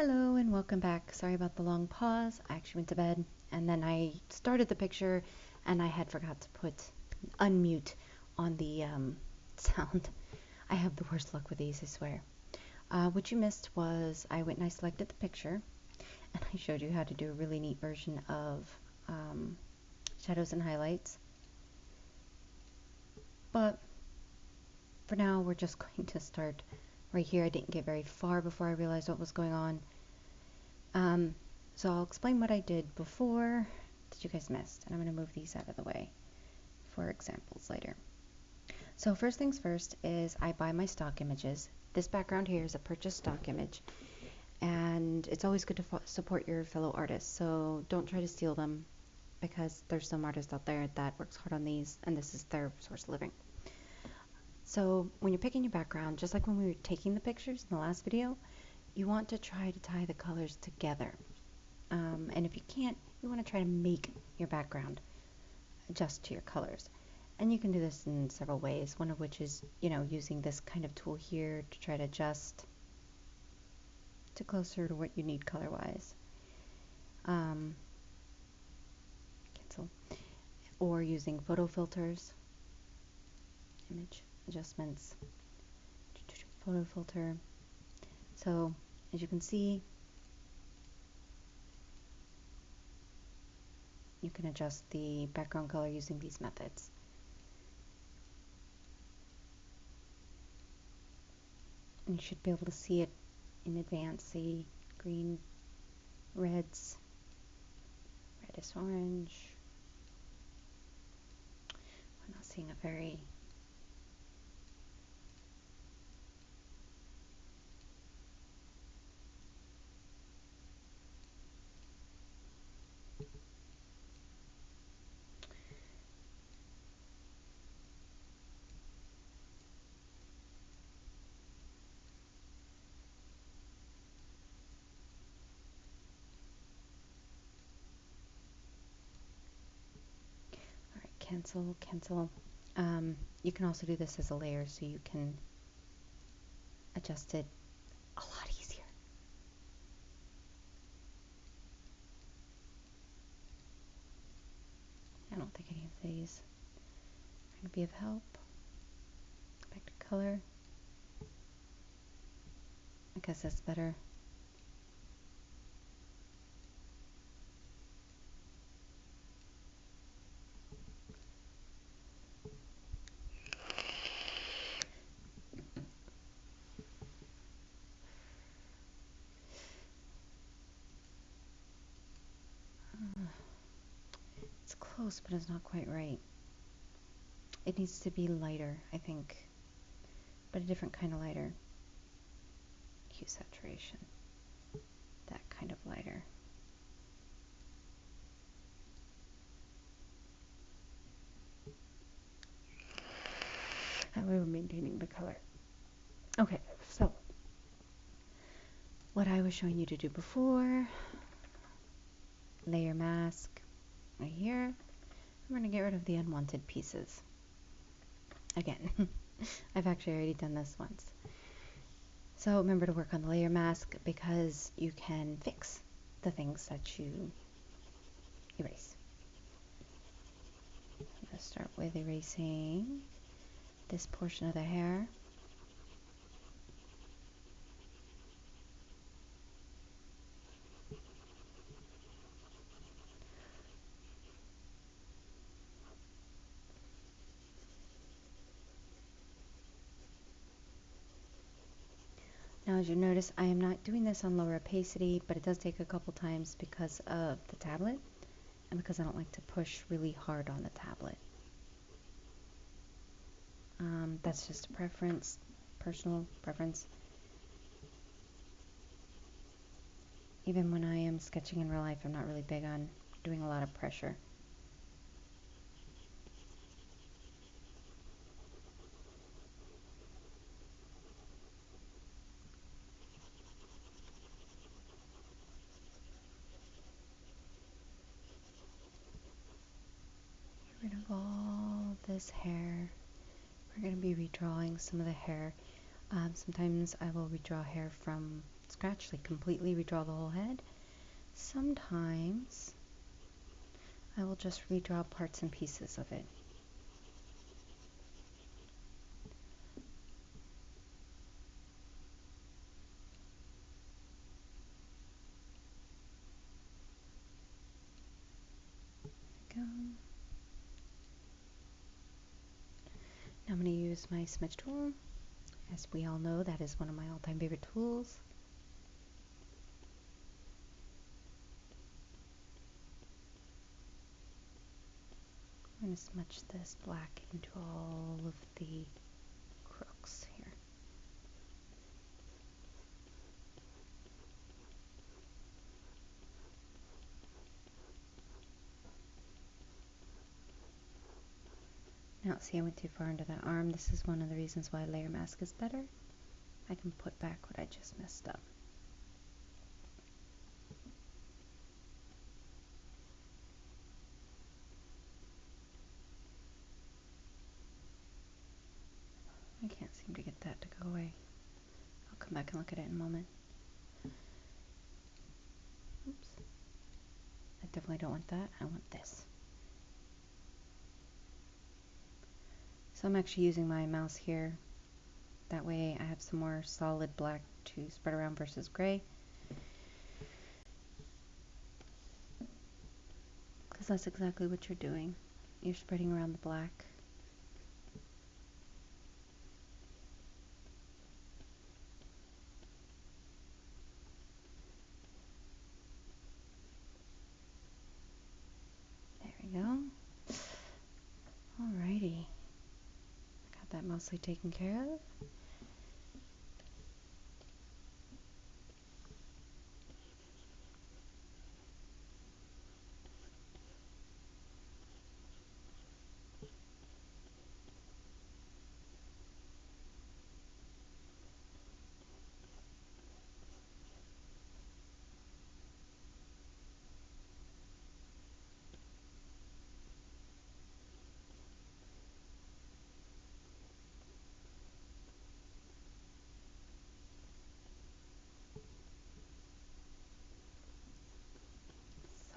Hello and welcome back. Sorry about the long pause. I actually went to bed and then I started the picture and I had forgot to put unmute on the sound. I have the worst luck with these, I swear. What you missed was I went and I selected the picture and I showed you how to do a really neat version of shadows and highlights. But for now, we're just going to start right here. I didn't get very far before I realized what was going on. So I'll explain what I did before that you guys missed, and I'm going to move these out of the way for examples later. So first things first is I buy my stock images. This background here is a purchased stock image, and it's always good to support your fellow artists, so don't try to steal them because there's some artists out there that works hard on these, and this is their source of living. So when you're picking your background, just like when we were taking the pictures in the last video, you want to try to tie the colors together. And if you can't, you want to try to make your background adjust to your colors. And you can do this in several ways, one of which is, using this kind of tool here to try to adjust to closer to what you need color-wise. Cancel. Or using photo filters, image adjustments, photo filter. So as you can see, you can adjust the background color using these methods. And you should be able to see it in advance. See green, reds, reddish orange. I'm not seeing a very cancel, cancel. You can also do this as a layer so you can adjust it a lot easier. I don't think any of these are going to be of help. Back to color. I guess that's better. It's close, but it's not quite right. It needs to be lighter, I think, but a different kind of lighter. Hue saturation. That kind of lighter. That way we're maintaining the color. Okay, so what I was showing you to do before, layer mask right here. I'm going to get rid of the unwanted pieces. Again, I've actually already done this once. So remember to work on the layer mask because you can fix the things that you erase. I'm going to start with erasing this portion of the hair. Now as you notice, I am not doing this on lower opacity, but it does take a couple times because of the tablet and because I don't like to push really hard on the tablet. That's just a preference, personal preference. Even when I am sketching in real life, I'm not really big on doing a lot of pressure. Get rid of all this hair. We're going to be redrawing some of the hair. Sometimes I will redraw hair from scratch, like completely redraw the whole head. Sometimes I will just redraw parts and pieces of it. There we go. Now I'm going to use my smudge tool. As we all know, that is one of my all-time favorite tools. I'm going to smudge this black into all of the crooks here. Now, see, I went too far into that arm. This is one of the reasons why layer mask is better. I can put back what I just messed up. I can't seem to get that to go away. I'll come back and look at it in a moment. Oops. I definitely don't want that. I want this. So I'm actually using my mouse here. That way I have some more solid black to spread around versus gray. Because that's exactly what you're doing. You're spreading around the black. There we go. Alrighty. Got that mostly taken care of.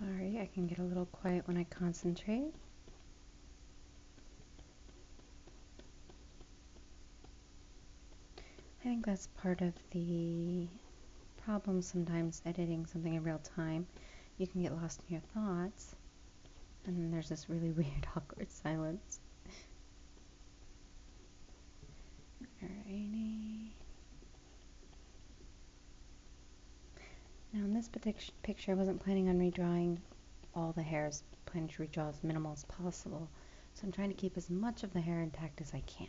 Sorry, I can get a little quiet when I concentrate. I think that's part of the problem sometimes editing something in real time. You can get lost in your thoughts, and then there's this really weird, awkward silence. Alrighty. Now in this picture, I wasn't planning on redrawing all the hairs, planning to redraw as minimal as possible. So I'm trying to keep as much of the hair intact as I can.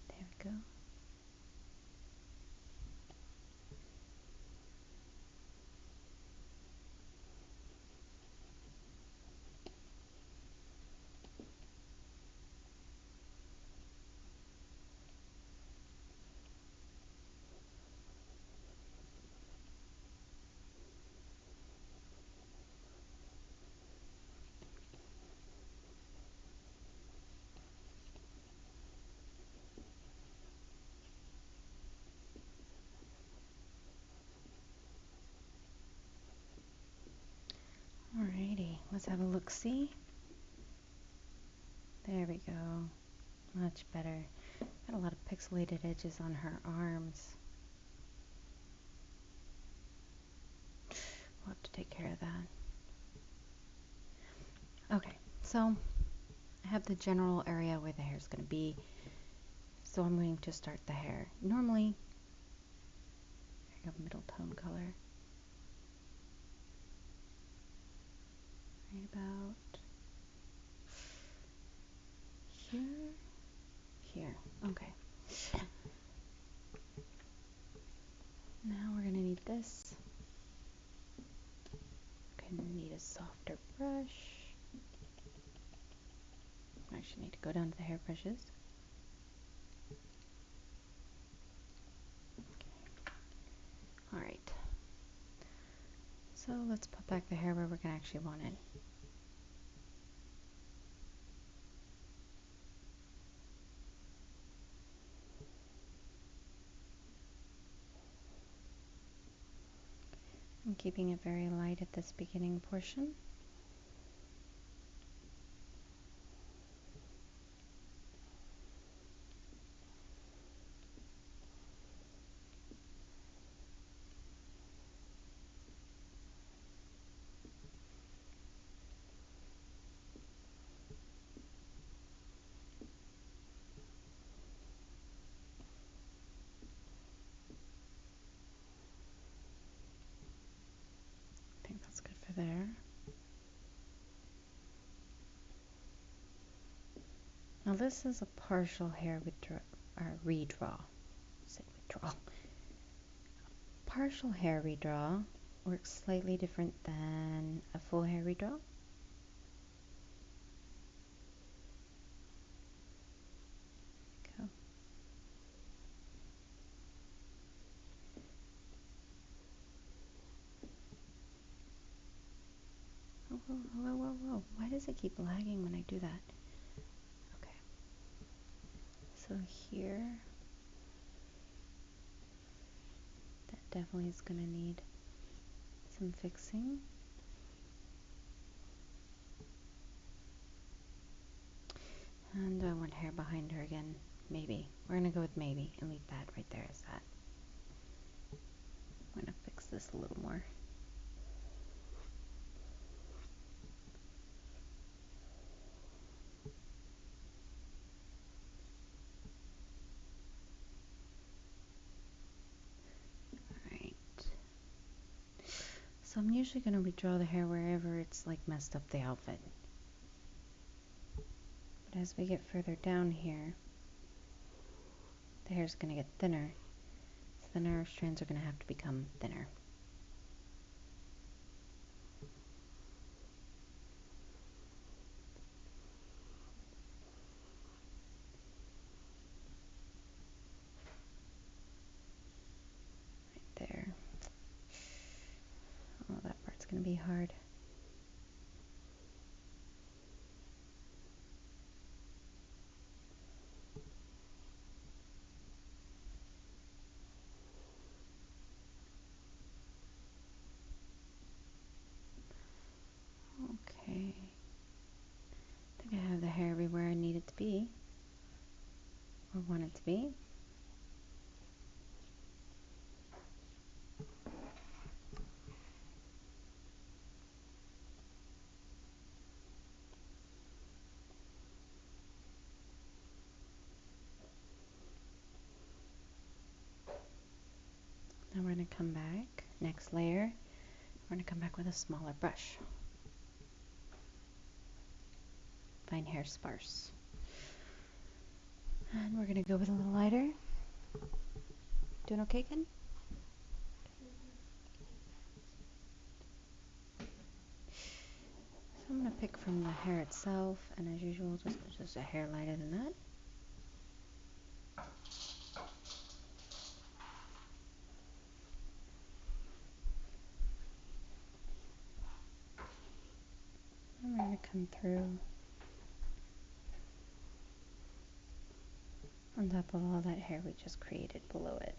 There we go. Alrighty, let's have a look-see. There we go. Much better. Got a lot of pixelated edges on her arms. We'll have to take care of that. Okay, so I have the general area where the hair is going to be. So I'm going to start the hair. Normally, I have middle tone color. Right about here. Okay. Now we're gonna need this. Gonna need a softer brush. actually need to go down to the hairbrushes. Alright. So let's put back the hair where we're going to actually want it. I'm keeping it very light at this beginning portion. I think that's good for there. Now this is a partial hair redraw. Say withdrawal. Partial hair redraw works slightly different than a full hair redraw. Go. Oh, whoa, whoa, whoa, whoa. Why does it keep lagging when I do that? Okay. So here, that definitely is going to need some fixing. And do I want hair behind her again? Maybe. We're going to go with maybe and leave that right there as that. I'm going to fix this a little more. Alright. So I'm usually going to redraw the hair wherever it's like messed up the outfit. But as we get further down here, the hair is going to get thinner. So then our strands are going to have to become thinner. Right there. Oh, that part's going to be hard. Okay. I think I have the hair everywhere I need it to be, or want it to be. Now we're going to come back, next layer, we're going to come back with a smaller brush. Fine hair sparse. And we're going to go with a little lighter. Doing okay, Ken? So I'm going to pick from the hair itself, and as usual, just a hair lighter than that. And we're going to come through on top of all that hair we just created below it.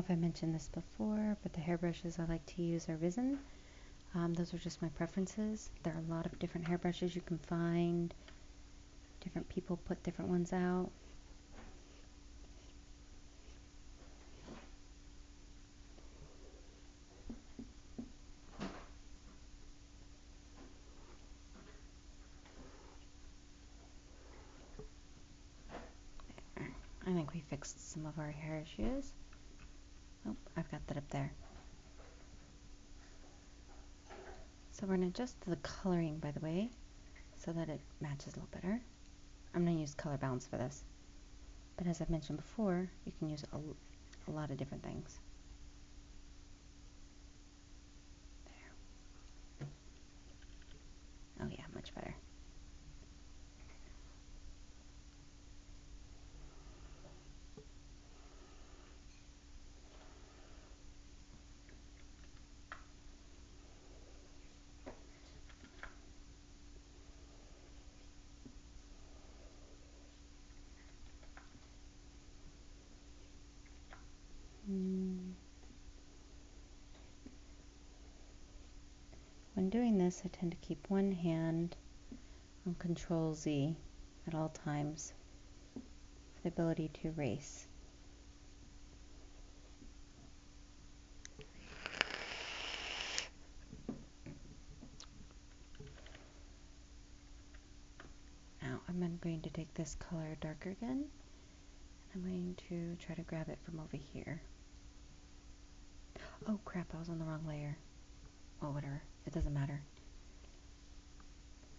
if I mentioned this before, but the hairbrushes I like to use are Risen. Those are just my preferences. There are a lot of different hairbrushes you can find. Different people put different ones out. I think we fixed some of our hair issues. Oh, I've got that up there. So we're going to adjust the coloring, by the way, so that it matches a little better. I'm going to use Color Balance for this. But as I've mentioned before, you can use a lot of different things. There. Oh yeah, much better. When doing this, I tend to keep one hand on Control Z at all times for the ability to erase. Now I'm going to take this color darker again, and I'm going to try to grab it from over here. Oh crap, I was on the wrong layer. Oh, whatever, it doesn't matter.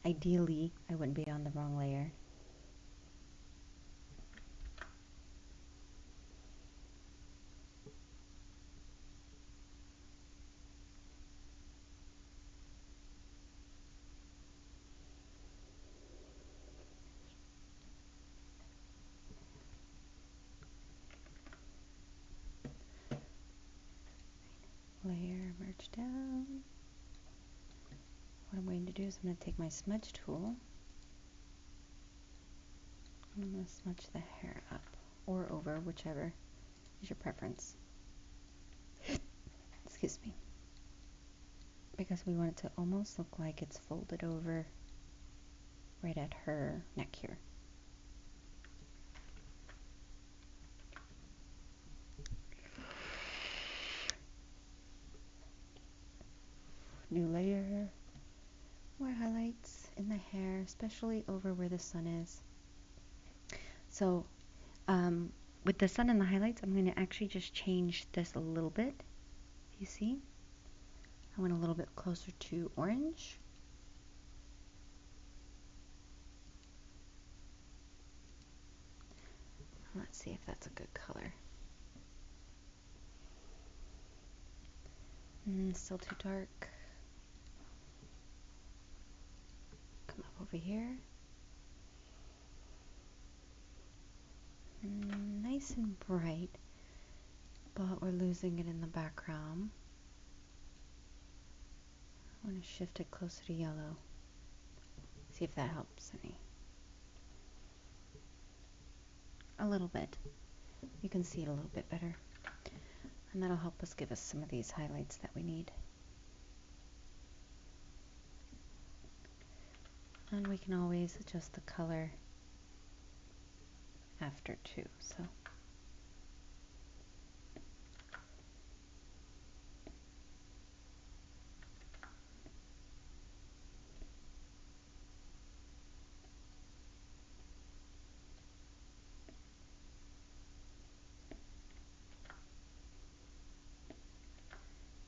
Ideally, I wouldn't be on the wrong layer. Layer, merge down. What I'm going to do is I'm going to take my smudge tool, and I'm going to smudge the hair up or over, whichever is your preference. Excuse me. Because we want it to almost look like it's folded over right at her neck here. New layer. More highlights in the hair, especially over where the sun is. So with the sun and the highlights, I'm going to actually just change this a little bit. You see? I went a little bit closer to orange. Let's see if that's a good color. Still too dark. Come up over here. Nice and bright, but we're losing it in the background. I want to shift it closer to yellow. See if that helps any. A little bit. You can see it a little bit better. And that'll help us give us some of these highlights that we need. And we can always adjust the color after too, so.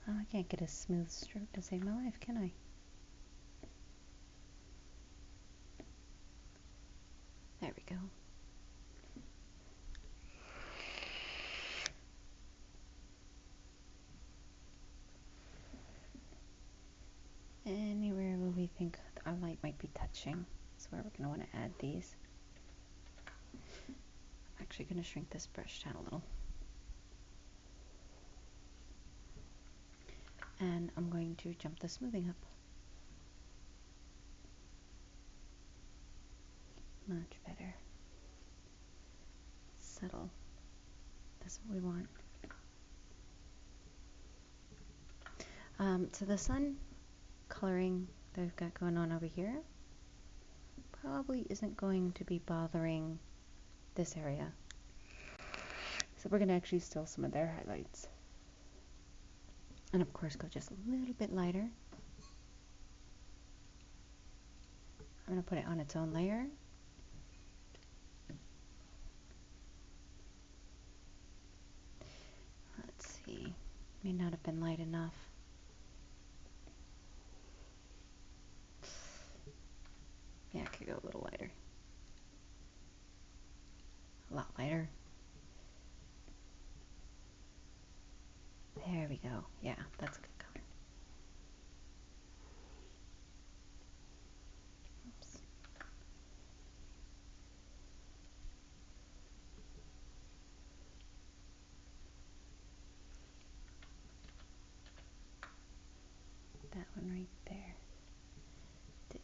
Oh, I can't get a smooth stroke to save my life, can I? There we go. Anywhere where we think our light might be touching is where we're going to want to add these. I'm actually going to shrink this brush down a little. And I'm going to jump the smoothing up. Much better. Subtle. That's what we want. So the sun coloring that I've got going on over here probably isn't going to be bothering this area. So we're going to actually steal some of their highlights. And of course go just a little bit lighter. I'm going to put it on its own layer. Let's see, may not have been light enough. Yeah, I could go a little lighter. A lot lighter. There we go. Yeah, that's a good color. Oops. That one right there.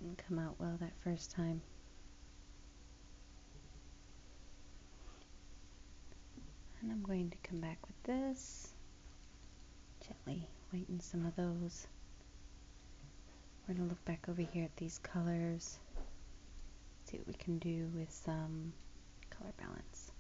Didn't come out well that first time. And I'm going to come back with this. Gently whiten some of those. We're going to look back over here at these colors. See what we can do with some color balance.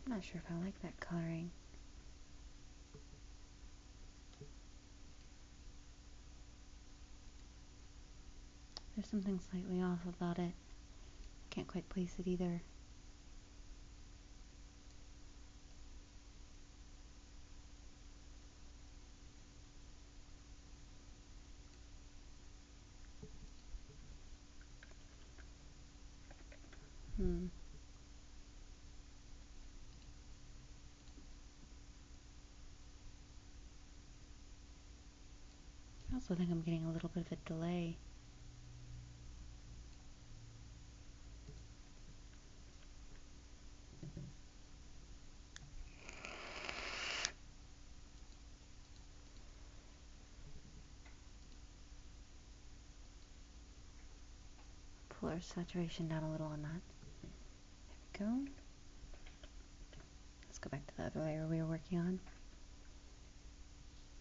I'm not sure if I like that coloring. There's something slightly off about it. Can't quite place it either. I also think I'm getting a little bit of a delay. Pull our saturation down a little on that. There we go. Let's go back to the other layer we were working on.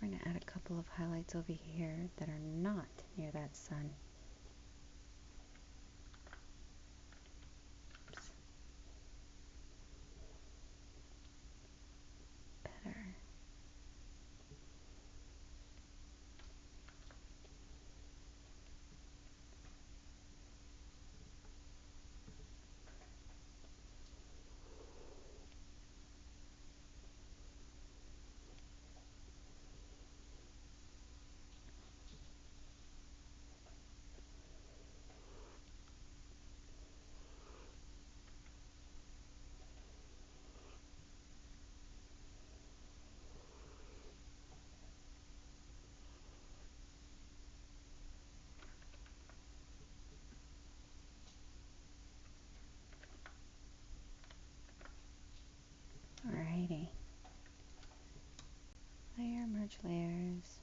We're going to add a couple of highlights over here that are not near that sun. Oops. Better. Alrighty. Layer, merge layers.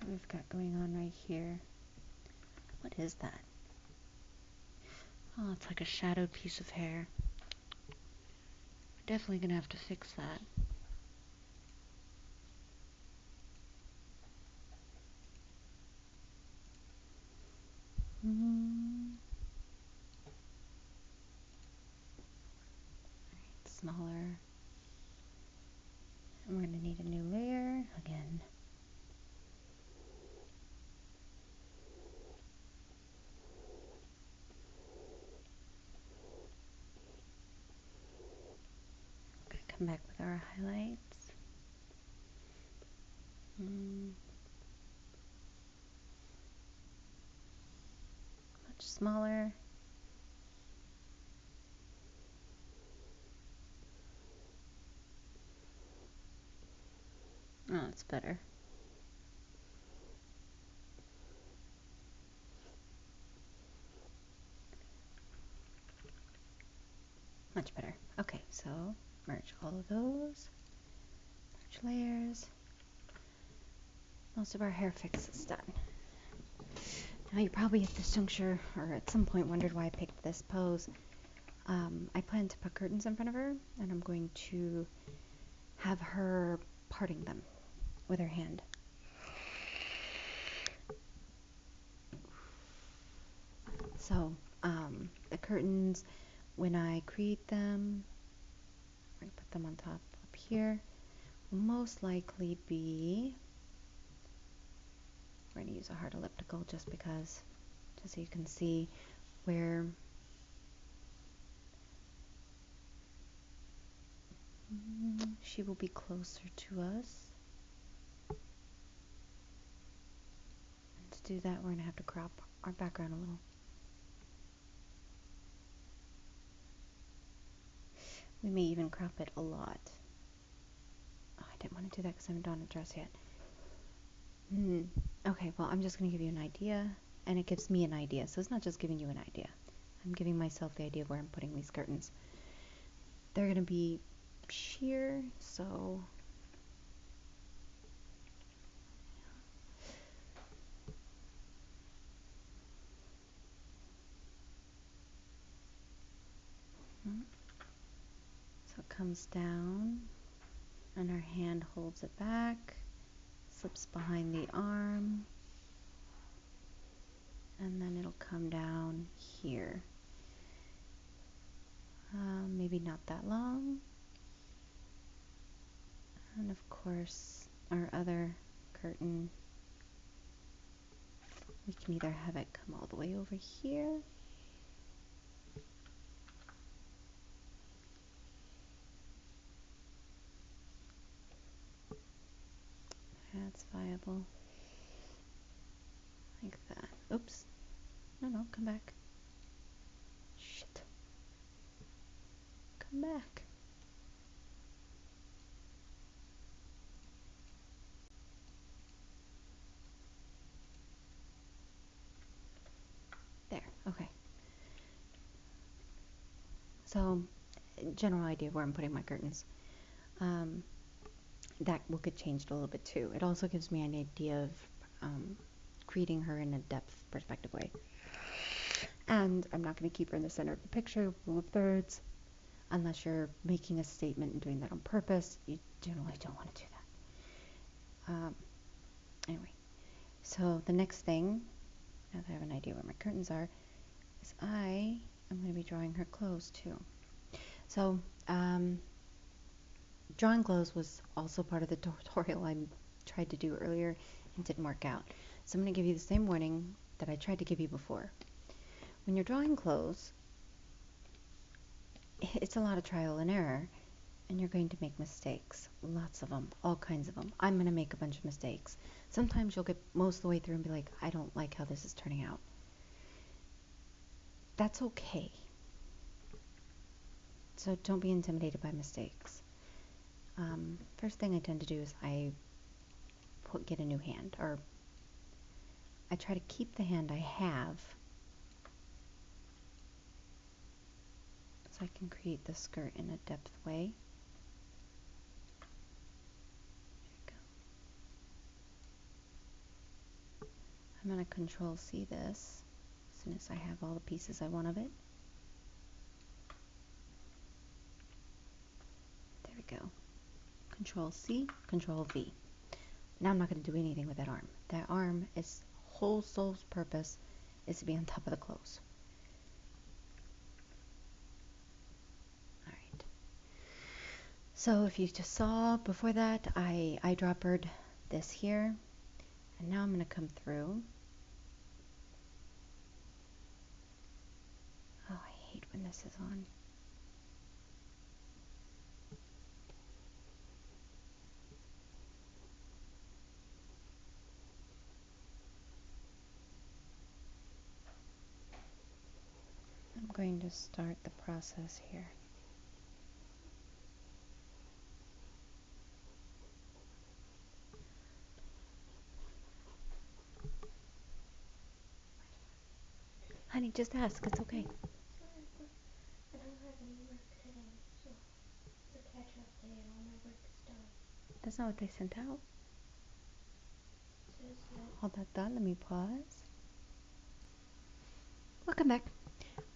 What we've got going on right here. What is that? Oh, it's like a shadowed piece of hair. We're definitely gonna have to fix that. Smaller. And we're going to need a new layer again. Okay, come back with our highlights. Much smaller. Oh, it's better. much better. Okay, so merge all of those. Merge layers. Most of our hair fix is done. Now you probably at this juncture, or at some point, wondered why I picked this pose. I plan to put curtains in front of her, and I'm going to have her parting them with her hand. So, the curtains, when I create them, I'm going to put them on top up here, will most likely be, we're going to use a hard elliptical just because, just so you can see where she will be closer to us. And to do that, we're going to have to crop our background a little. We may even crop it a lot. Oh, I didn't want to do that because I haven't done a dress yet. Okay, well, I'm just going to give you an idea, and it gives me an idea. So it's not just giving you an idea. I'm giving myself the idea of where I'm putting these curtains. They're going to be sheer, so it comes down, and her hand holds it back, slips behind the arm, and then it'll come down here. Maybe not that long. And of course, our other curtain, we can either have it come all the way over here, that's viable, like that. Oops. No, come back. Shit. Come back. There, okay. So, general idea of where I'm putting my curtains. That will get changed a little bit too. It also gives me an idea of creating her in a depth perspective way. And I'm not going to keep her in the center of the picture, rule of thirds, unless you're making a statement and doing that on purpose. You generally don't want to do that. Anyway, so the next thing, now that I have an idea where my curtains are, is I am going to be drawing her clothes too. So, drawing clothes was also part of the tutorial I tried to do earlier and didn't work out. So I'm going to give you the same warning that I tried to give you before. When you're drawing clothes, it's a lot of trial and error, and you're going to make mistakes. Lots of them, all kinds of them. I'm going to make a bunch of mistakes. Sometimes you'll get most of the way through and be like, I don't like how this is turning out. That's okay. So don't be intimidated by mistakes. First thing I tend to do is I get a new hand, or I try to keep the hand I have so I can create the skirt in a depth way. There we go. I'm going to Control C this as soon as I have all the pieces I want of it. There we go. Control C, Control V. Now I'm not going to do anything with that arm. That arm, its whole soul's purpose is to be on top of the clothes. Alright. So if you just saw before that, I eyedroppered this here. And now I'm going to come through. Oh, I hate when this is on. I'm going to start the process here. Honey, just ask. It's okay. I don't have any work today. That's not what they sent out. Hold that thought. Let me pause. Welcome back.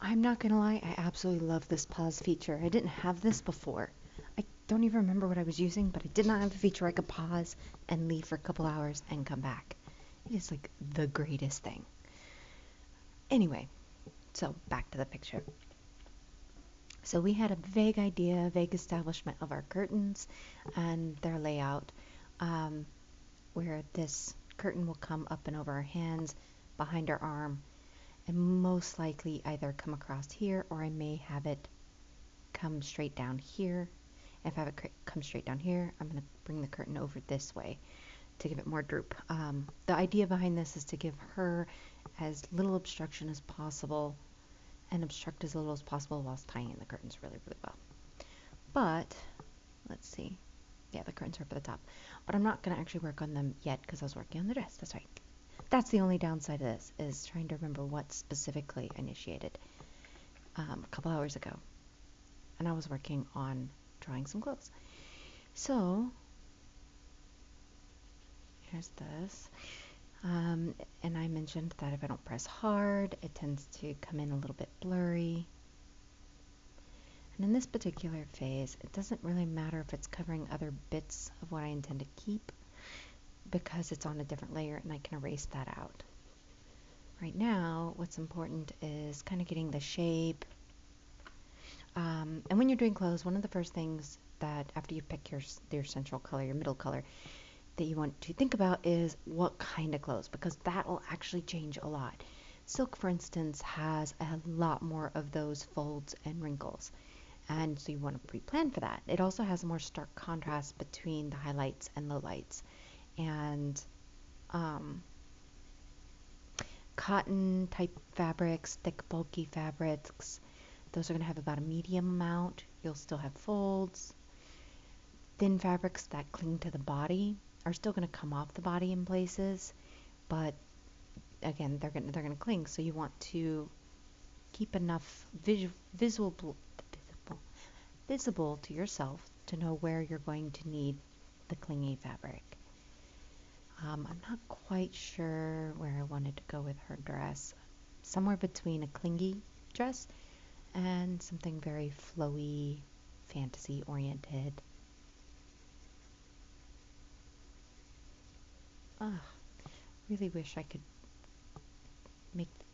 I'm not gonna lie, I absolutely love this pause feature. I didn't have this before. I don't even remember what I was using, but I did not have the feature where I could pause and leave for a couple hours and come back. It is like the greatest thing. Anyway, so back to the picture. So we had a vague idea, vague establishment of our curtains and their layout, where this curtain will come up and over our hands, behind our arm, and most likely either come across here, or I may have it come straight down here. If I have it come straight down here, I'm going to bring the curtain over this way to give it more droop. The idea behind this is to give her as little obstruction as possible and obstruct as little as possible whilst tying in the curtains really, really well. But, let's see. Yeah, the curtains are up at the top. But I'm not going to actually work on them yet because I was working on the dress. That's right. That's the only downside of this, is trying to remember what specifically I initiated a couple hours ago. And I was working on drawing some clothes. So, here's this. And I mentioned that if I don't press hard, it tends to come in a little bit blurry. And in this particular phase, it doesn't really matter if it's covering other bits of what I intend to keep, because it's on a different layer and I can erase that out. Right now, what's important is kind of getting the shape. And when you're doing clothes, one of the first things that, after you pick your central color, your middle color, that you want to think about is what kind of clothes, because that will actually change a lot. Silk, for instance, has a lot more of those folds and wrinkles, and so you want to pre-plan for that. It also has a more stark contrast between the highlights and lowlights. And cotton type fabrics, thick bulky fabrics, those are going to have about a medium amount. You'll still have folds. Thin fabrics that cling to the body are still going to come off the body in places, but again, they're going to cling. So you want to keep enough visible to yourself to know where you're going to need the clingy fabric. I'm not quite sure where I wanted to go with her dress. Somewhere between a clingy dress and something very flowy, fantasy oriented. Really wish I could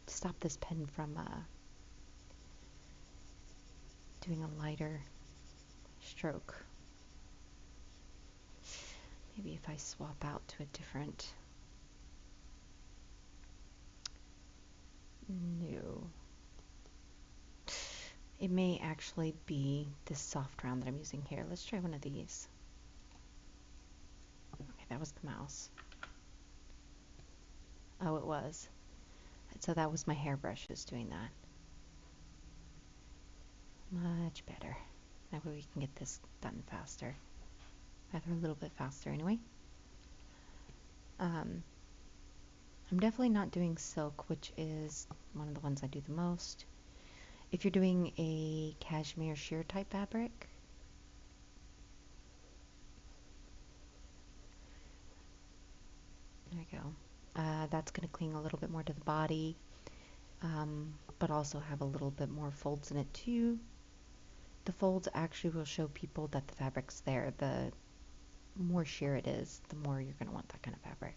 stop this pen from doing a lighter stroke. Maybe if I swap out to a different... No. It may actually be this soft round that I'm using here. Let's try one of these. Okay, that was the mouse. Oh, it was. So that was my hairbrush doing that. Much better. That way we can get this done faster. Rather a little bit faster anyway. I'm definitely not doing silk, which is one of the ones I do the most. If you're doing a cashmere sheer type fabric, there we go. That's going to cling a little bit more to the body, but also have a little bit more folds in it too. The folds actually will show people that the fabric's there. The more sheer it is, the more you're going to want that kind of fabric.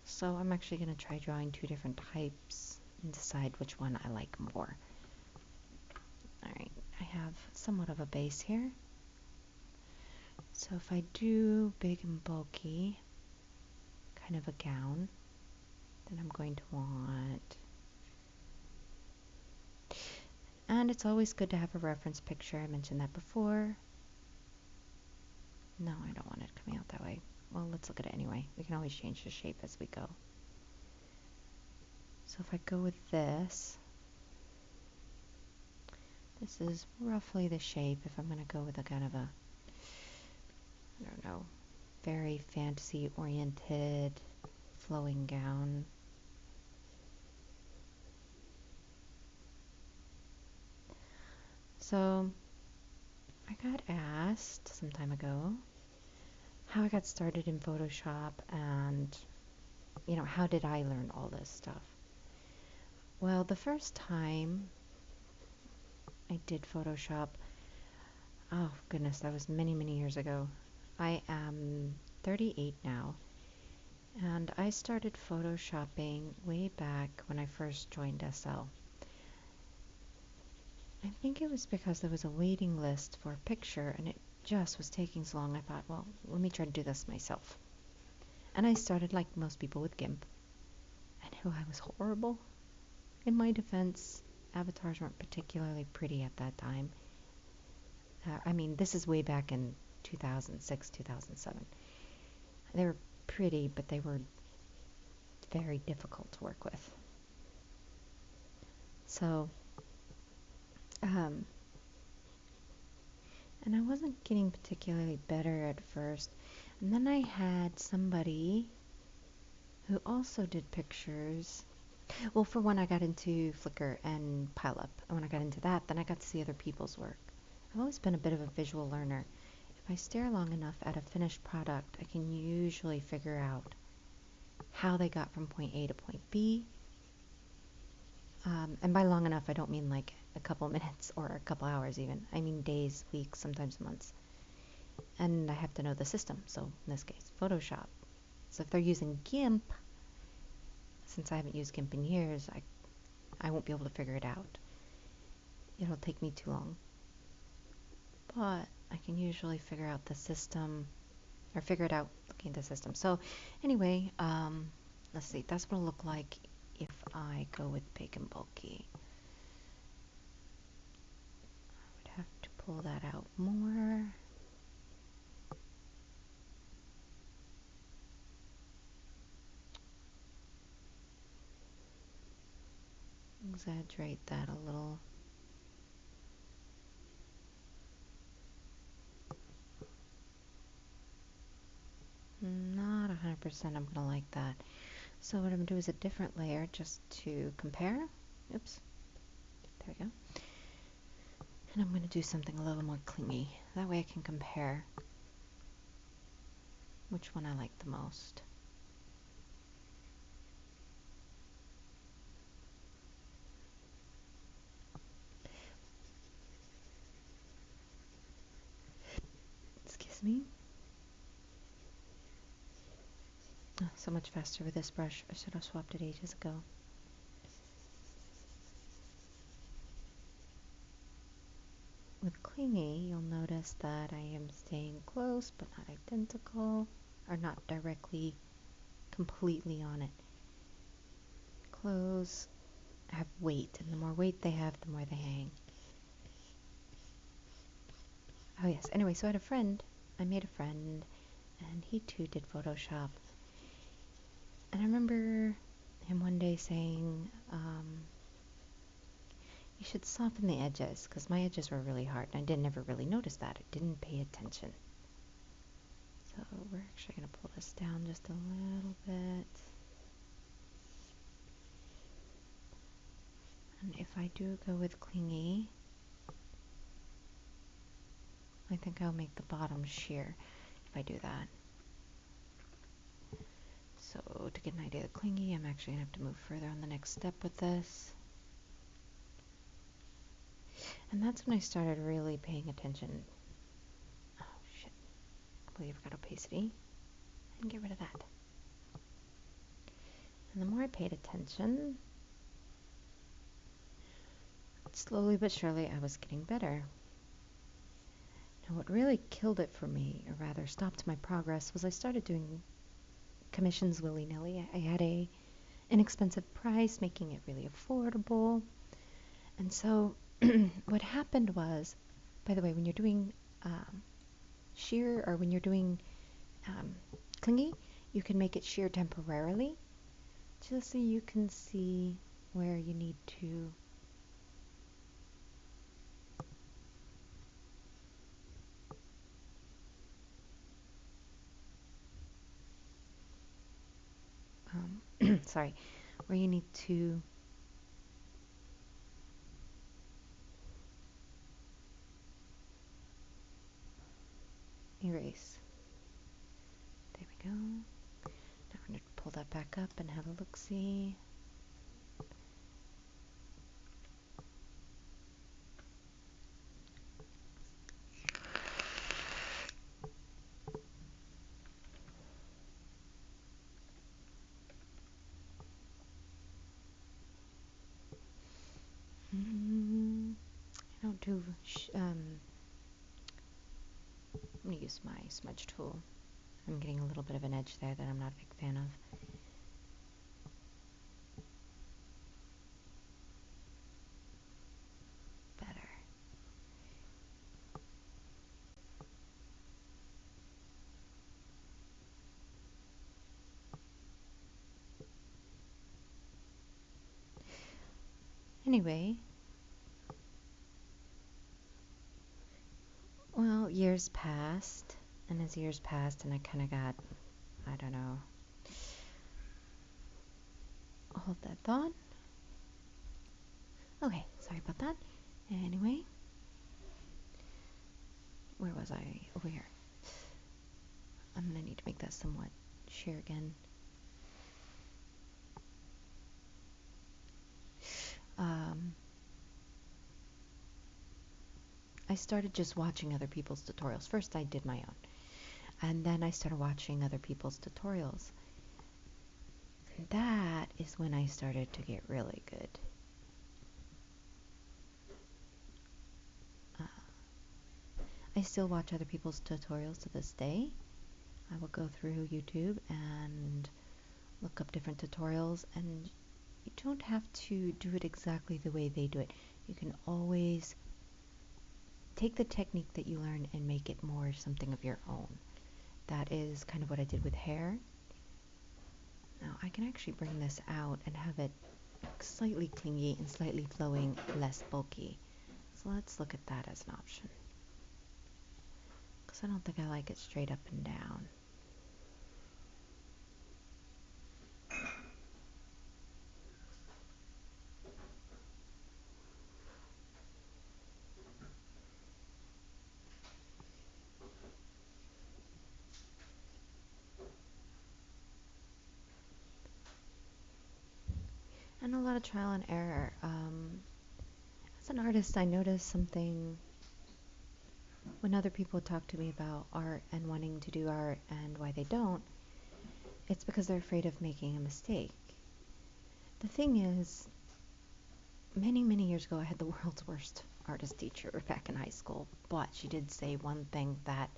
So I'm actually going to try drawing two different types and decide which one I like more. Alright, I have somewhat of a base here. So if I do big and bulky, kind of a gown, then I'm going to want... And it's always good to have a reference picture. I mentioned that before. No, I don't want it coming out that way. Well, let's look at it anyway. We can always change the shape as we go. So if I go with this, this is roughly the shape. If I'm going to go with a kind of a, I don't know, very fantasy oriented flowing gown. So I got asked some time ago how I got started in Photoshop and, how did I learn all this stuff? Well, the first time I did Photoshop, oh goodness, that was many, many years ago. I am 38 now, and I started Photoshopping way back when I first joined SL. I think it was because there was a waiting list for a picture and it just was taking so long. I thought, well, let me try to do this myself. And I started like most people with GIMP. I knew I was horrible. In my defense, avatars weren't particularly pretty at that time. I mean, this is way back in 2006, 2007. They were pretty, but they were very difficult to work with. So, and I wasn't getting particularly better at first. And then I had somebody who also did pictures. Well, for one, I got into Flickr and PileUp. And when I got into that, then I got to see other people's work. I've always been a bit of a visual learner. If I stare long enough at a finished product, I can usually figure out how they got from point A to point B. And by long enough, I don't mean like a couple minutes or a couple hours even. I mean days, weeks, sometimes months. And I have to know the system, so in this case, Photoshop. So if they're using GIMP, since I haven't used GIMP in years, I won't be able to figure it out. It'll take me too long. But I can usually figure out the system, or figure it out looking at the system. So anyway, let's see, that's what it'll look like if I go with big and bulky. I would have to pull that out more. Exaggerate that a little. Not 100% I'm gonna like that. So what I'm gonna do is a different layer just to compare. Oops. There we go. And I'm gonna do something a little more clingy. That way I can compare which one I like the most. Excuse me. Oh, so much faster with this brush. I should have swapped it ages ago. With clingy, you'll notice that I am staying close but not identical, or not directly, completely on it. Clothes have weight, and the more weight they have, the more they hang. Oh yes, anyway, so I made a friend, and he too did Photoshop. And I remember him one day saying, you should soften the edges, because my edges were really hard, and I didn't ever really notice that. I didn't pay attention. So we're actually going to pull this down just a little bit. And if I do go with clingy, I think I'll make the bottom sheer if I do that. So to get an idea of clingy, I'm actually going to have to move further on the next step with this. And that's when I started really paying attention. Oh shit, I believe I got opacity. And get rid of that. And the more I paid attention, slowly but surely I was getting better. Now what really killed it for me, or rather stopped my progress, was I started doing commissions willy-nilly. I had a inexpensive price, making it really affordable. And so what happened was, by the way, when you're doing sheer, or when you're doing clingy, you can make it sheer temporarily, just so you can see where you need to sorry, where you need to erase. There we go. Now we're going to pull that back up and have a look-see. I don't do, I'm going to use my smudge tool. I'm getting a little bit of an edge there that I'm not a big fan of. Better. Anyway, well, years passed, and as years passed, and I kind of got, I don't know, hold that thought. Okay, sorry about that. Anyway, where was I? Over here. I'm going to need to make that somewhat share again. I started just watching other people's tutorials. First I did my own, and then I started watching other people's tutorials. And that is when I started to get really good. I still watch other people's tutorials to this day. I will go through YouTube and look up different tutorials, and you don't have to do it exactly the way they do it. You can always take the technique that you learn and make it more something of your own. That is kind of what I did with hair. Now I can actually bring this out and have it slightly clingy and slightly flowing, less bulky. So let's look at that as an option. Because I don't think I like it straight up and down. And a lot of trial and error. As an artist, I noticed something when other people talk to me about art and wanting to do art and why they don't. It's because they're afraid of making a mistake. The thing is, many, many years ago, I had the world's worst artist teacher back in high school, but she did say one thing that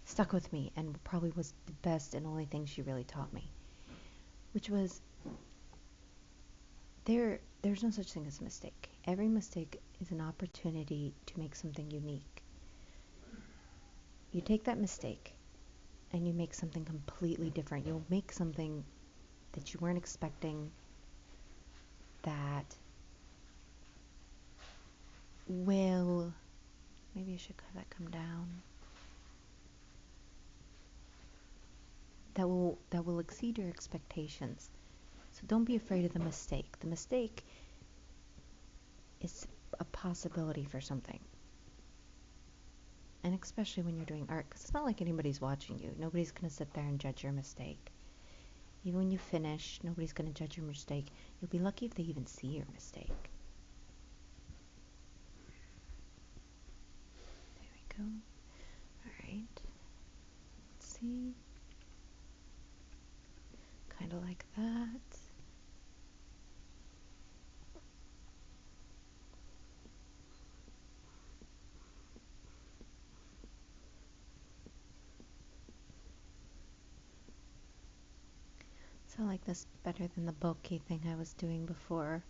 stuck with me and probably was the best and only thing she really taught me, which was there's no such thing as a mistake. Every mistake is an opportunity to make something unique. You take that mistake and you make something completely different. You'll make something that you weren't expecting, that will, maybe I should have that come down, that will exceed your expectations. So don't be afraid of the mistake. The mistake is a possibility for something. And especially when you're doing art, because it's not like anybody's watching you. Nobody's going to sit there and judge your mistake. Even when you finish, nobody's going to judge your mistake. You'll be lucky if they even see your mistake. There we go. Alright. Let's see. Kind of like that. So I like this better than the bulky thing I was doing before.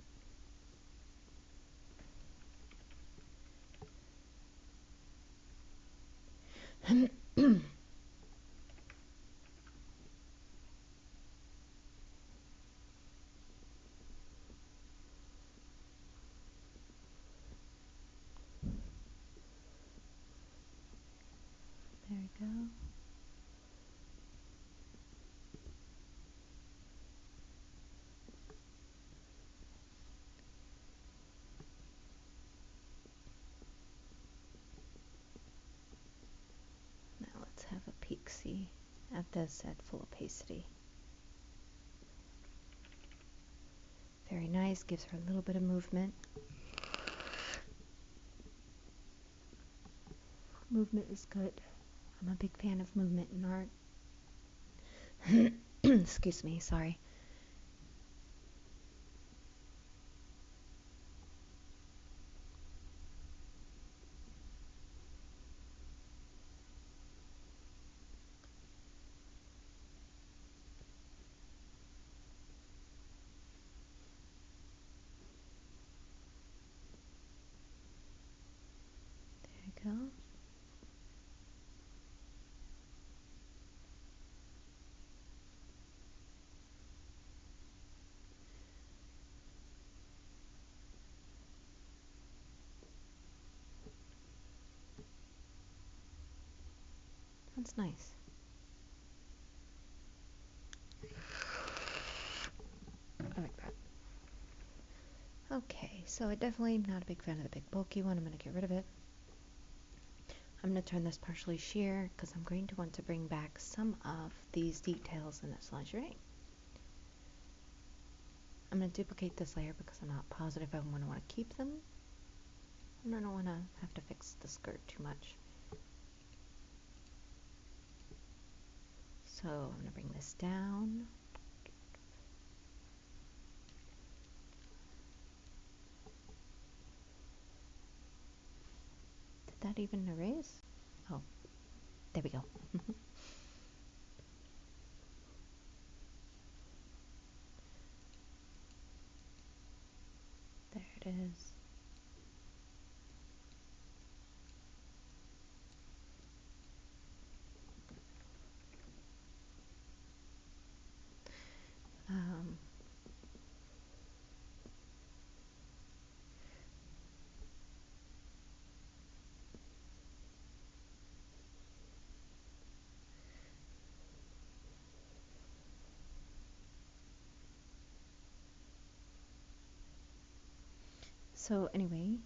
There we go. Now let's peek-see at this at full opacity. Very nice, gives her a little bit of movement. Movement is good. I'm a big fan of movement in art. Excuse me, sorry. There you go. That's nice. I like that. Okay, so I definitely am not a big fan of the big bulky one. I'm going to get rid of it. I'm going to turn this partially sheer because I'm going to want to bring back some of these details in this lingerie. I'm going to duplicate this layer because I'm not positive I want to keep them. And I don't want to have to fix the skirt too much. So I'm going to bring this down. Did that even erase? Oh, there we go. There it is. Um, so anyway,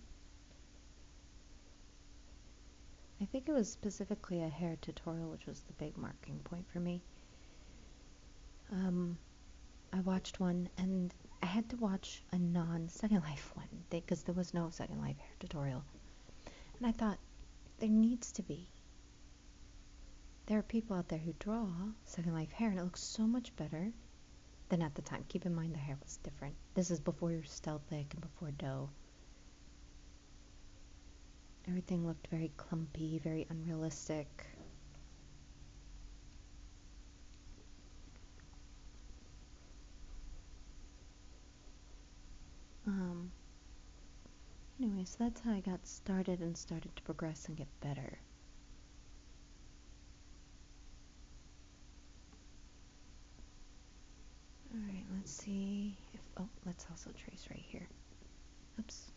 I think it was specifically a hair tutorial which was the big marking point for me. I watched one and I had to watch a non-Second Life one because there was no Second Life hair tutorial. And I thought, there needs to be. There are people out there who draw Second Life hair and it looks so much better than at the time. Keep in mind the hair was different. This is before your Stealthic and before dough. Everything looked very clumpy, very unrealistic. Anyway, so that's how I got started and started to progress and get better. Alright, let's see if, oh, let's also trace right here. Oops.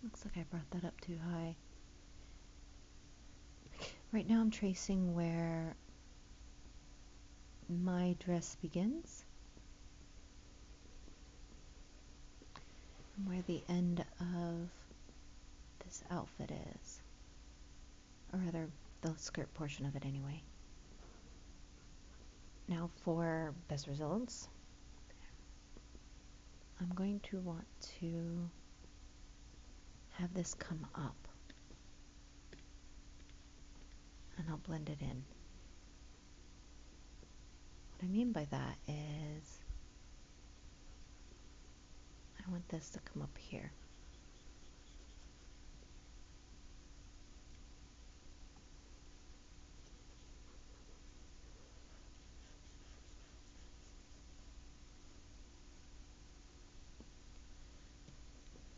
Looks like I brought that up too high. Right now I'm tracing where my dress begins and where the end of this outfit is. Or rather, the skirt portion of it anyway. Now for best results, I'm going to want to have this come up. And I'll blend it in. What I mean by that is I want this to come up here.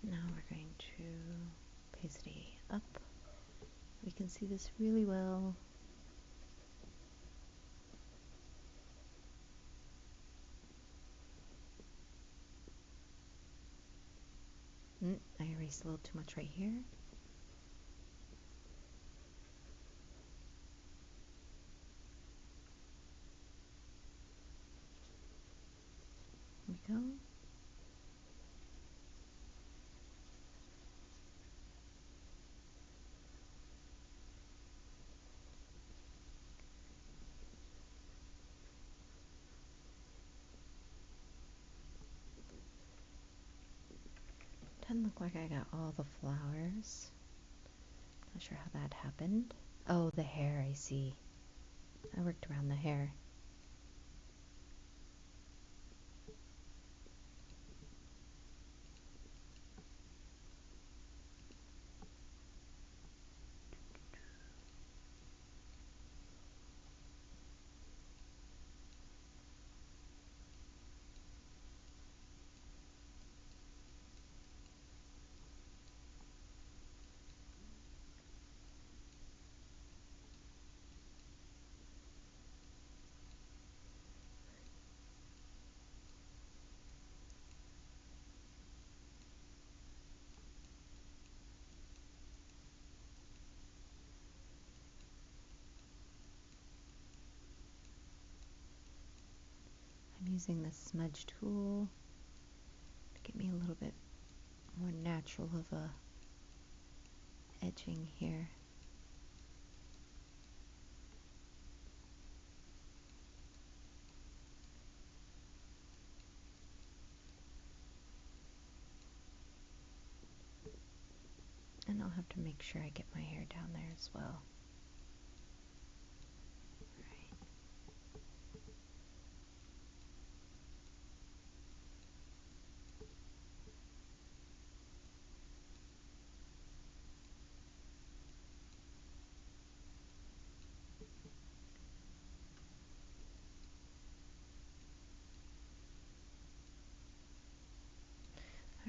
Now we're going to opacity up. We can see this really well. I erased a little too much right here. look like I got all the flowers. Not sure how that happened. Oh, the hair, I see. I worked around the hair. I'm using the smudge tool to get me a little bit more natural of a edging here. And I'll have to make sure I get my hair down there as well.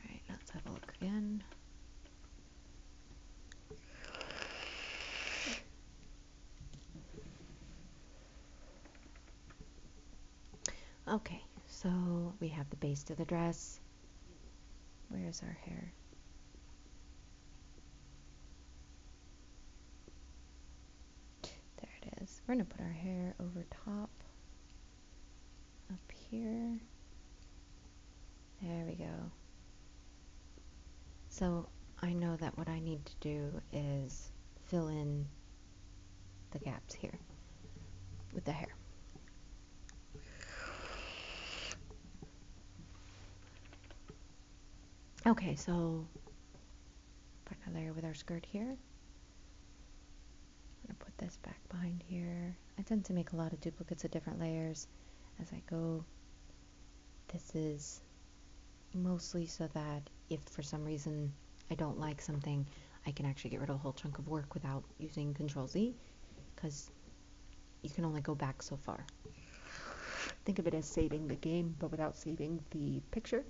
Alright, let's have a look again. Okay, so we have the base to the dress. Where's our hair? There it is. We're going to put our hair over top, up here. There we go. So I know that what I need to do is fill in the gaps here with the hair. Okay, so put another layer with our skirt here. I'm going to put this back behind here. I tend to make a lot of duplicates of different layers as I go. This is mostly so that if for some reason I don't like something, I can actually get rid of a whole chunk of work without using Control-Z, because you can only go back so far. Think of it as saving the game, but without saving the picture.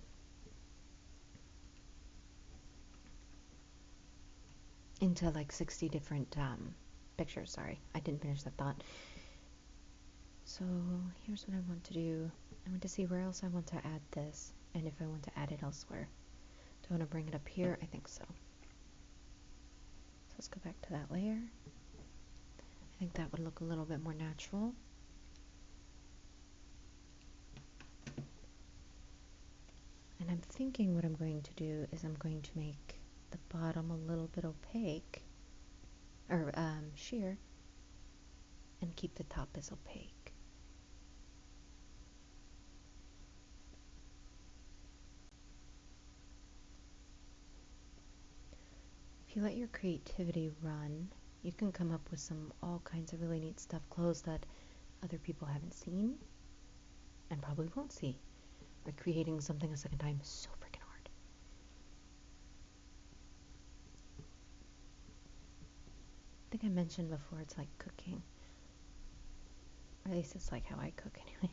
Into like 60 different pictures. Sorry, I didn't finish that thought. So here's what I want to do. I want to see where else I want to add this, and if I want to add it elsewhere. Do I want to bring it up here? I think so. So let's go back to that layer. I think that would look a little bit more natural. And I'm thinking what I'm going to do is I'm going to make the bottom a little bit opaque, or sheer, and keep the top as opaque. If you let your creativity run, you can come up with all kinds of really neat stuff, clothes that other people haven't seen and probably won't see. Recreating something a second time is so freaking hard. I think I mentioned before, it's like cooking. Or at least it's like how I cook anyway.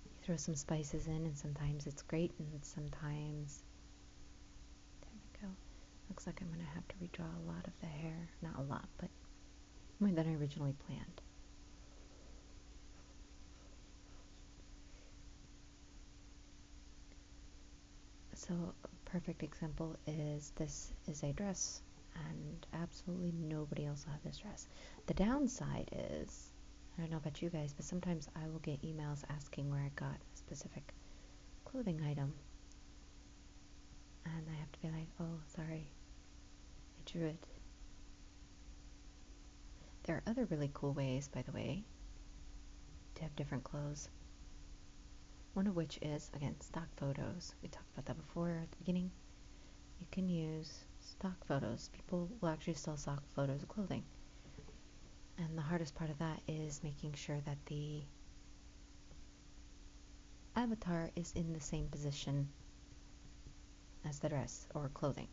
You throw some spices in and sometimes it's great and sometimes... There we go. Looks like I'm going to have to redraw a lot of the hair. Not a lot, but more than I originally planned. So a perfect example is this is a dress, and absolutely nobody else will have this dress. The downside is, I don't know about you guys, but sometimes I will get emails asking where I got a specific clothing item, and I have to be like, oh, sorry, I drew it. There are other really cool ways, by the way, to have different clothes. One of which is, again, stock photos. We talked about that before at the beginning. you can use stock photos. People will actually sell stock photos of clothing. And the hardest part of that is making sure that the avatar is in the same position as the dress or clothing.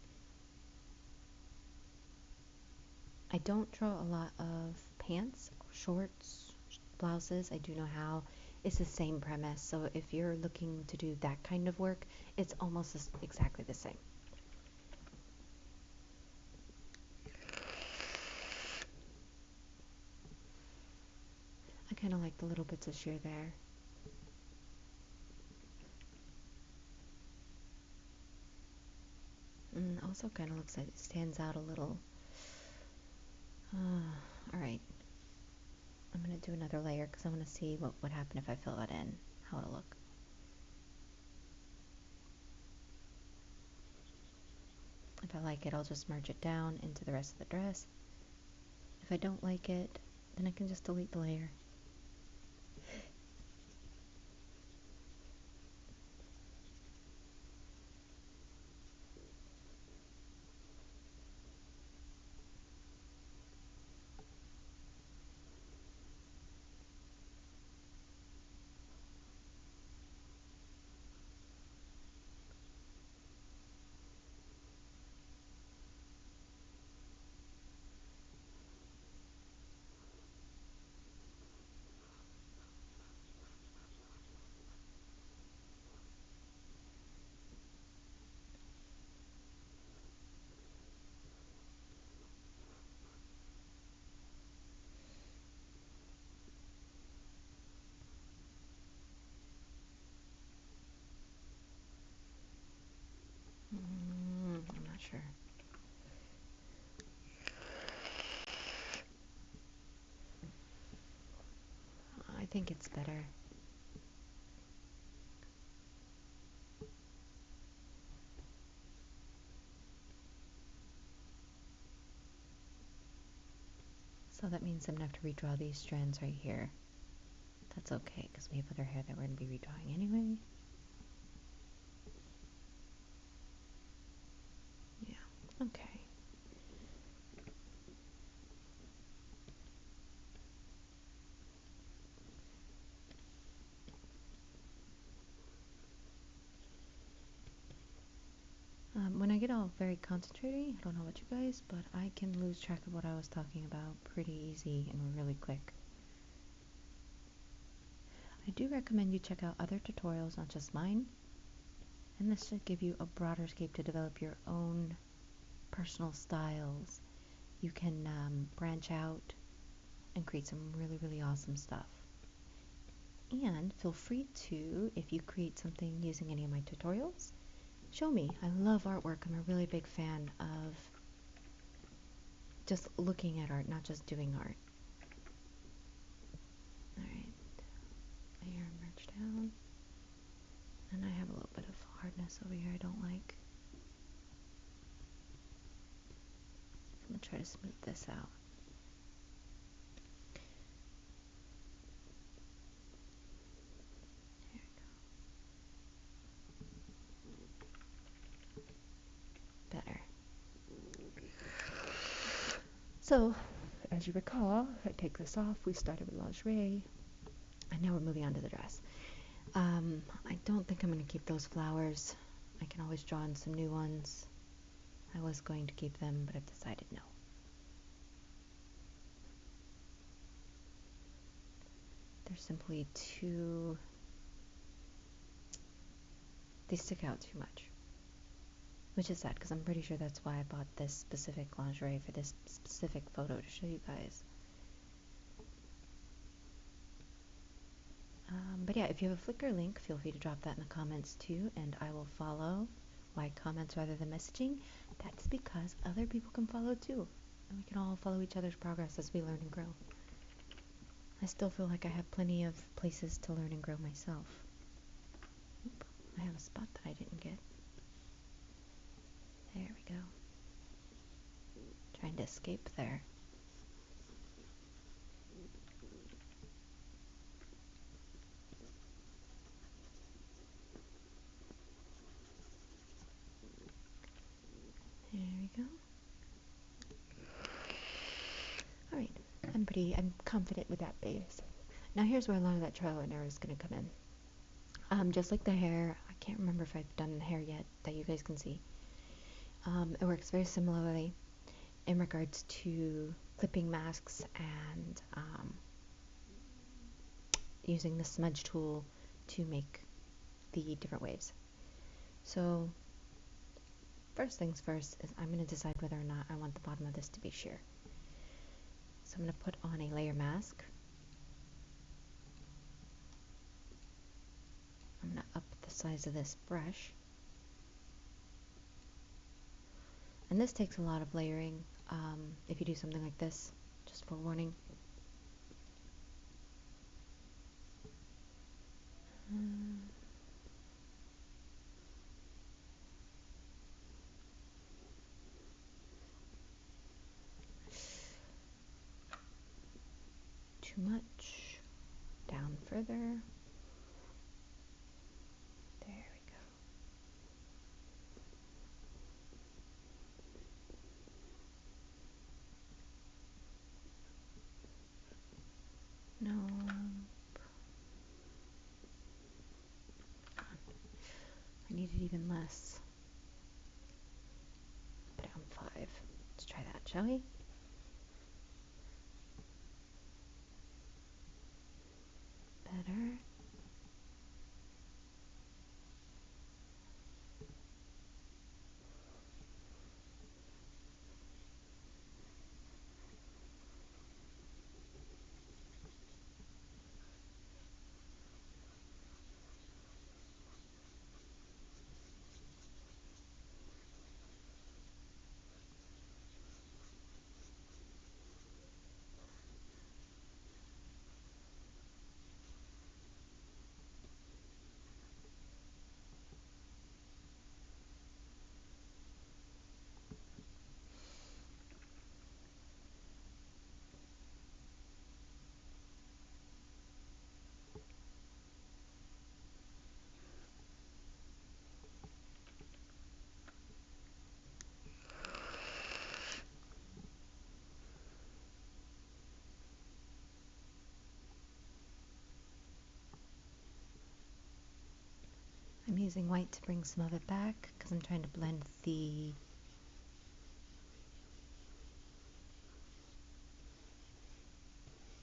I don't draw a lot of pants, shorts, blouses. I do know how. It's the same premise. So if you're looking to do that kind of work, it's almost exactly the same. I kind of like the little bits of sheer there. Also kind of looks like it stands out a little. Alright. I'm going to do another layer because I want to see what would happen if I fill that in. How it'll look. If I like it, I'll just merge it down into the rest of the dress. If I don't like it, then I can just delete the layer. I'm not sure. I think it's better. So that means I'm going to have to redraw these strands right here. That's okay, because we have other hair that we're going to be redrawing anyway. Yeah, okay. When I get all very concentrated, I don't know about you guys, but I can lose track of what I was talking about pretty easy and really quick. I do recommend you check out other tutorials, not just mine, and this should give you a broader scope to develop your own personal styles. You can branch out and create some really, really awesome stuff. And feel free to, if you create something using any of my tutorials, show me. I love artwork. I'm a really big fan of just looking at art, not just doing art. Alright, layer merge down. And I have a little bit of hardness over here I don't like. I'm going to try to smooth this out. There we go. Better. So, as you recall, if I take this off, we started with lingerie, and now we're moving on to the dress. I don't think I'm going to keep those flowers. I can always draw in some new ones. I was going to keep them, but I've decided no. They're simply too... they stick out too much. Which is sad, because I'm pretty sure that's why I bought this specific lingerie for this specific photo to show you guys. But yeah, if you have a Flickr link, feel free to drop that in the comments too, and I will follow. Why comments rather than messaging? That's because other people can follow too, and we can all follow each other's progress as we learn and grow. I still feel like I have plenty of places to learn and grow myself. Oop, I have a spot that I didn't get. There we go. Trying to escape there. we go. Alright, I'm confident with that base. Now here's where a lot of that trial and error is going to come in. Just like the hair, I can't remember if I've done hair yet that you guys can see. It works very similarly in regards to clipping masks and using the smudge tool to make the different waves. So first things first is I'm going to decide whether or not I want the bottom of this to be sheer. So I'm going to put on a layer mask. I'm going to up the size of this brush. And this takes a lot of layering if you do something like this, just forewarning. Too much. Down further. There we go. No. I need it even less. Put it on 5. Let's try that, shall we? Better. I'm using white to bring some of it back because I'm trying to blend the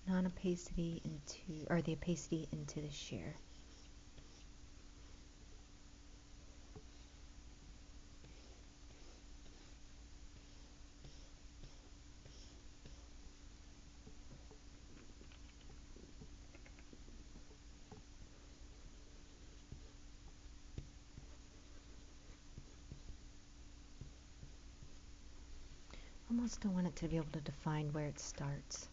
non-opacity into, or the opacity into the sheer. Almost don't want it to be able to define where it starts.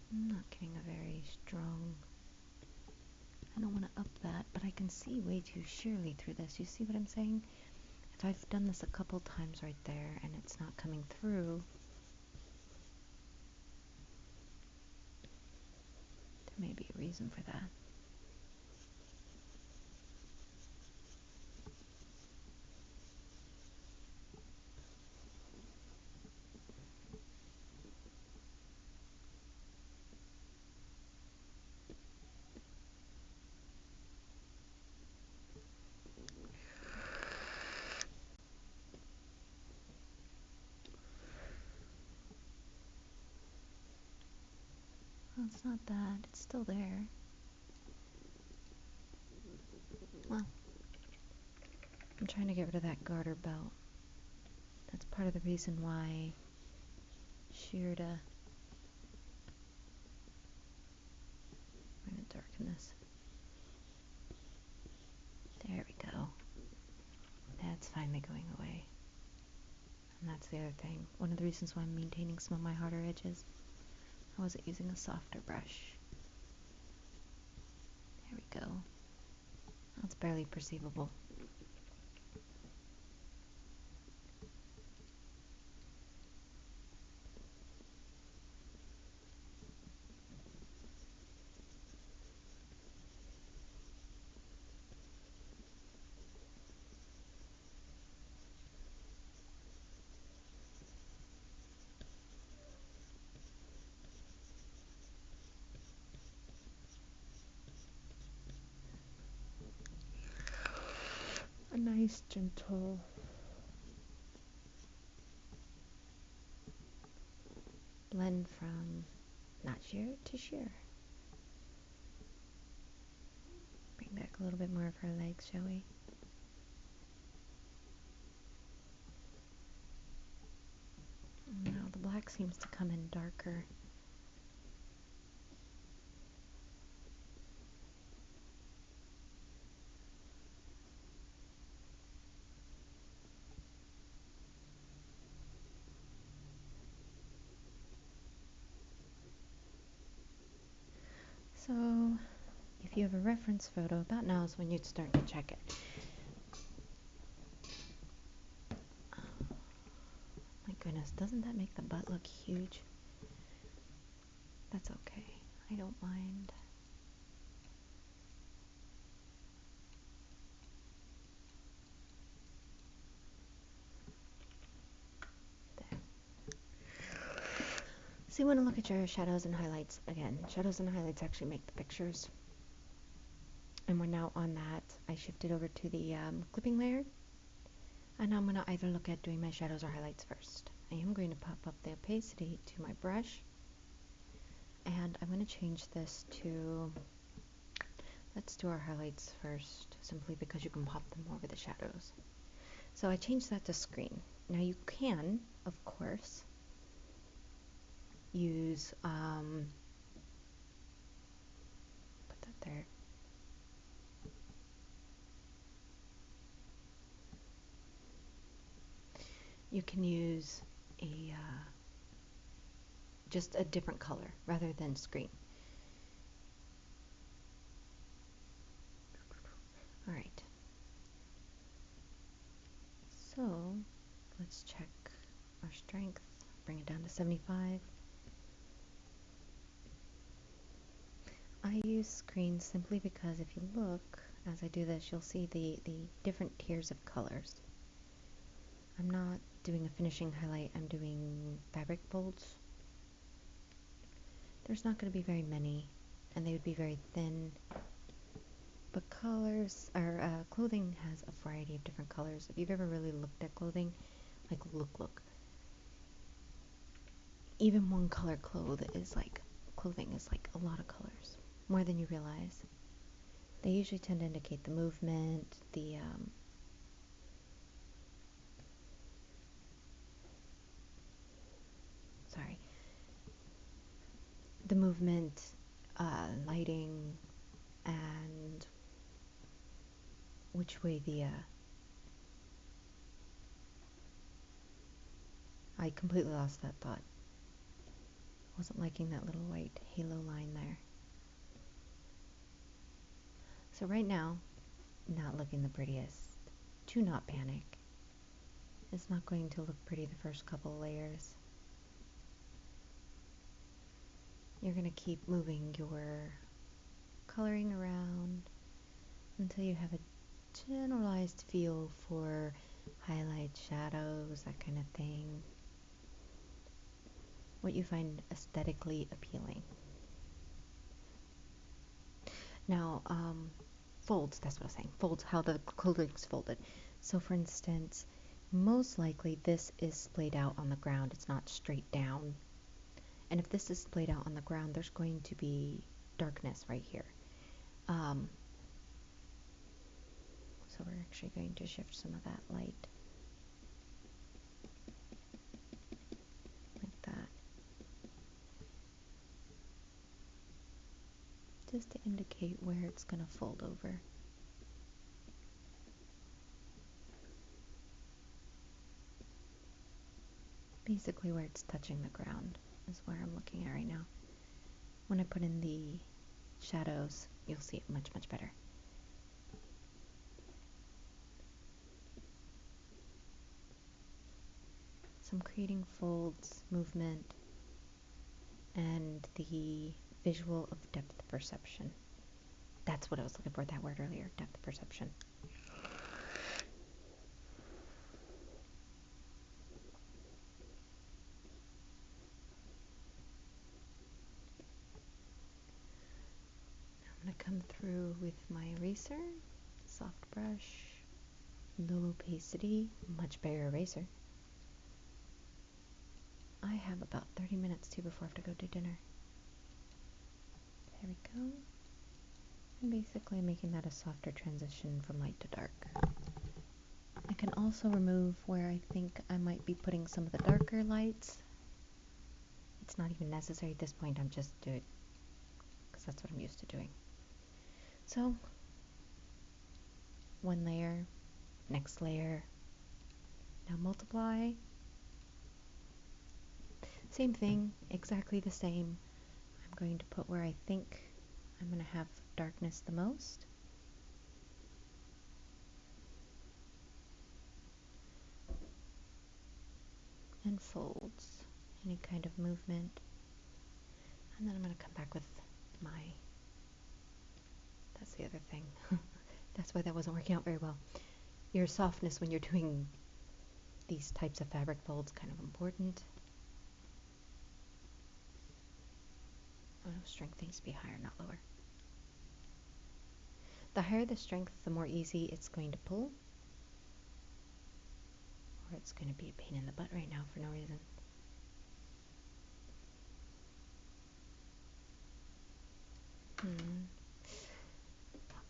I'm not getting a very strong, I don't want to up that, but I can see way too sheerly through this. You see what I'm saying? If I've done this a couple times right there and it's not coming through, there may be a reason for that. Well, it's not that. It's still there. Well, I'm trying to get rid of that garter belt. That's part of the reason why sheer to... I'm going to darken this. There we go. That's finally going away. And that's the other thing. One of the reasons why I'm maintaining some of my harder edges. I wasn't using a softer brush. There we go. That's barely perceivable. nice, gentle blend from not sheer to sheer. Bring back a little bit more of her legs, shall we? No, the black seems to come in darker. So, if you have a reference photo, about now is when you'd start to check it. My goodness, doesn't that make the butt look huge? That's okay. I don't mind. There. So you want to look at your shadows and highlights again. Shadows and highlights actually make the pictures. And we're now on that. I shifted over to the clipping layer. And I'm going to either look at doing my shadows or highlights first. I am going to pop up the opacity to my brush. And I'm going to change this to, let's do our highlights first, simply because you can pop them over the shadows. So I changed that to screen. Now you can, of course, use, put that there. You can use a, just a different color rather than screen. Alright. So, let's check our strength, bring it down to 75. I use screen simply because if you look, as I do this, you'll see the different tiers of colors. I'm not doing a finishing highlight, I'm doing fabric folds. There's not going to be very many, and they would be very thin. But colors, or clothing has a variety of different colors. If you've ever really looked at clothing, like look. Even one color clothing is like a lot of colors, more than you realize. They usually tend to indicate the movement, the movement, lighting, and which way the I completely lost that thought. Wasn't liking that little white halo line there. So right now, not looking the prettiest. Do not panic. It's not going to look pretty the first couple layers. You're going to keep moving your coloring around until you have a generalized feel for highlights, shadows, that kind of thing. What you find aesthetically appealing. Now, folds, that's what I was saying. Folds, how the clothing's folded. So for instance, most likely this is splayed out on the ground. It's not straight down. And if this is splayed out on the ground, there's going to be darkness right here. So we're actually going to shift some of that light. Like that. Just to indicate where it's going to fold over. Basically where it's touching the ground is where I'm looking at right now. When I put in the shadows, you'll see it much, much better. So I'm creating folds, movement, and the visual of depth perception. That's what I was looking for, that word earlier, depth perception. I'm going to come through with my eraser, soft brush, low opacity, much better eraser. I have about 30 minutes too before I have to go to dinner. There we go. And basically making that a softer transition from light to dark. I can also remove where I think I might be putting some of the darker lights. It's not even necessary at this point, I'm just doing it because that's what I'm used to doing. So, one layer, next layer, now multiply. Same thing, exactly the same. I'm going to put where I think I'm going to have darkness the most. And folds, any kind of movement. And then I'm going to come back with that's the other thing. That's why that wasn't working out very well. Your softness when you're doing these types of fabric folds kind of important. Oh, strength needs to be higher, not lower. The higher the strength, the more easy it's going to pull. Or it's going to be a pain in the butt right now for no reason.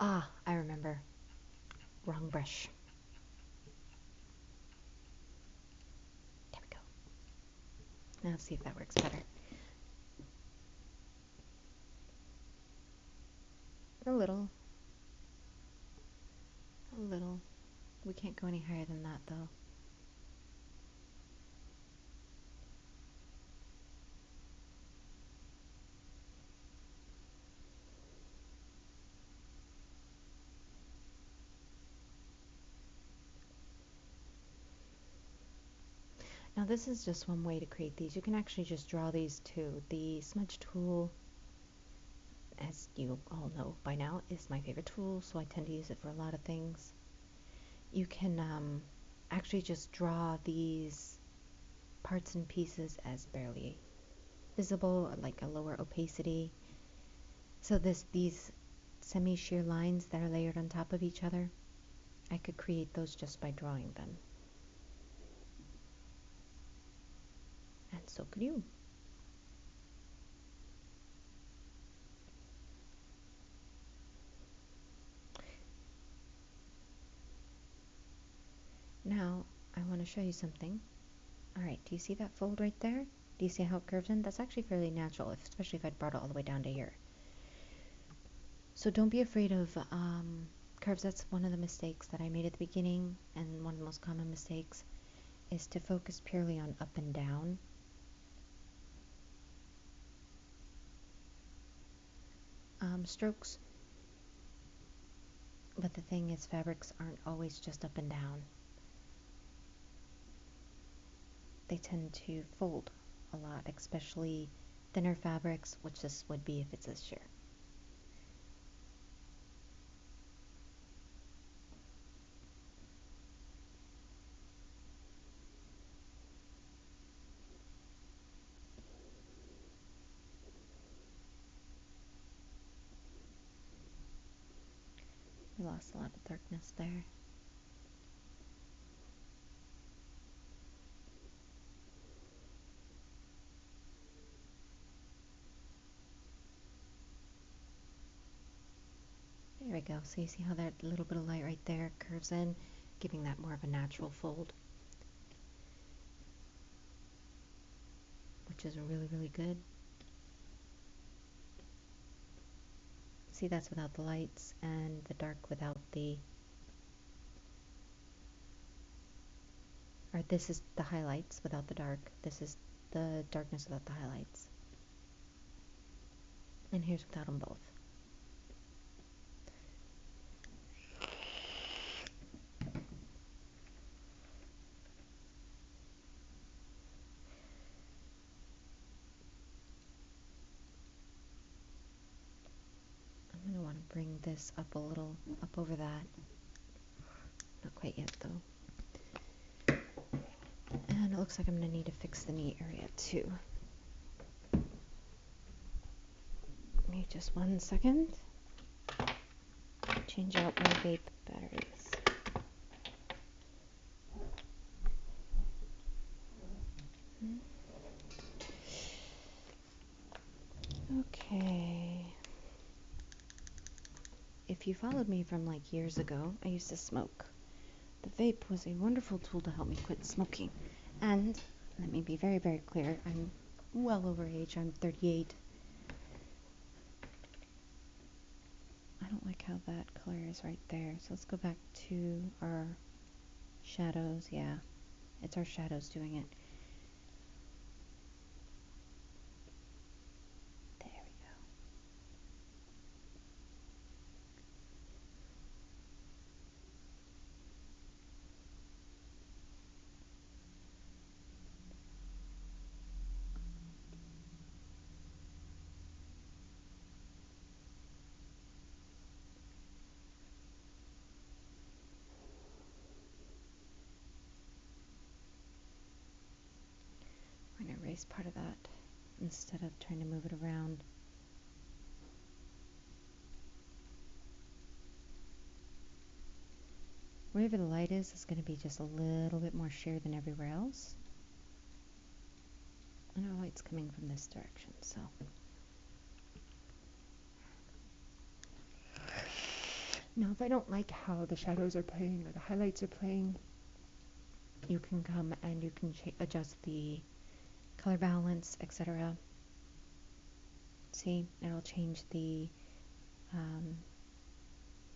Ah, I remember. Wrong brush. There we go. Now let's see if that works better. A little. A little. We can't go any higher than that though. Now this is just one way to create these. You can actually just draw these too. The smudge tool, as you all know by now, is my favorite tool, so I tend to use it for a lot of things. You can actually just draw these parts and pieces as barely visible, like a lower opacity. So these semi-sheer lines that are layered on top of each other, I could create those just by drawing them. And so could you. Now, I want to show you something. Alright, do you see that fold right there? Do you see how it curves in? That's actually fairly natural, especially if I'd brought it all the way down to here. So don't be afraid of curves. That's one of the mistakes that I made at the beginning, and one of the most common mistakes is to focus purely on up and down. Strokes. But the thing is, fabrics aren't always just up and down. They tend to fold a lot, especially thinner fabrics, which this would be if it's a sheer. We lost a lot of darkness there. There we go. So you see how that little bit of light right there curves in, giving that more of a natural fold, which is really, really good. See, that's without the lights, and the dark without the, or this is the highlights without the dark. This is the darkness without the highlights. And here's without them both. I'm going to want to bring this up a little, up over that. Not quite yet though. And it looks like I'm going to need to fix the knee area too. Give me just 1 second. Change out my vape batteries. Okay. If you followed me from like years ago, I used to smoke. The vape was a wonderful tool to help me quit smoking. And let me be very, very clear, I'm well over age. I'm 38. I don't like how that color is right there. So let's go back to our shadows. Yeah, it's our shadows doing it. There we go. We're going to erase part of that instead of trying to move it around. Wherever the light is going to be just a little bit more sheer than everywhere else. And our light's coming from this direction, so. Now, if I don't like how the shadows are playing or the highlights are playing, you can come and you can adjust the color balance, etc. See, it'll change the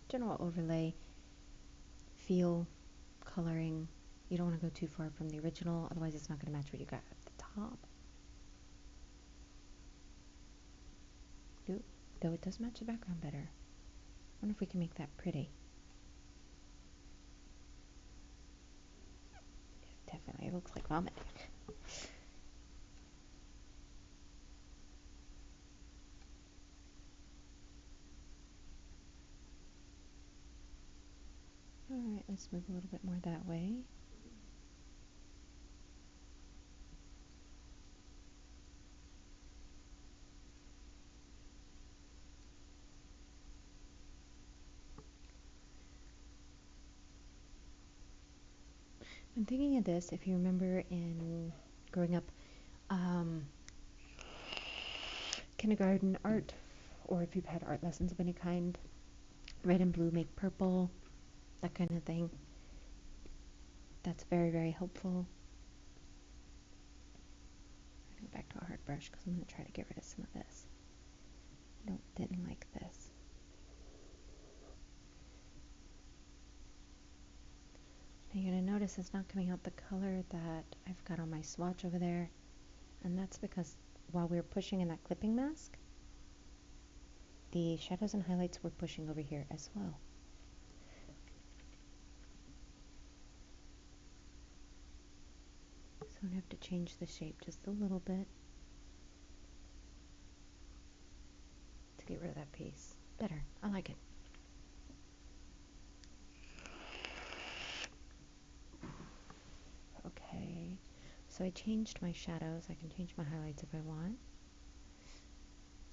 general overlay, feel, coloring. You don't want to go too far from the original, otherwise it's not going to match what you got at the top. Though it does match the background better. I wonder if we can make that pretty. It definitely looks like vomit. Alright, let's move a little bit more that way. I'm thinking of this, if you remember in growing up, kindergarten art, or if you've had art lessons of any kind, red and blue make purple, that kind of thing. That's very, very helpful. I'm going to go back to a hard brush because I'm going to try to get rid of some of this. Didn't like this. Now you're going to notice it's not coming out the color that I've got on my swatch over there, and that's because while we were pushing in that clipping mask, the shadows and highlights were pushing over here as well. So I'm going to have to change the shape just a little bit to get rid of that piece. Better. I like it. Okay. So I changed my shadows. I can change my highlights if I want.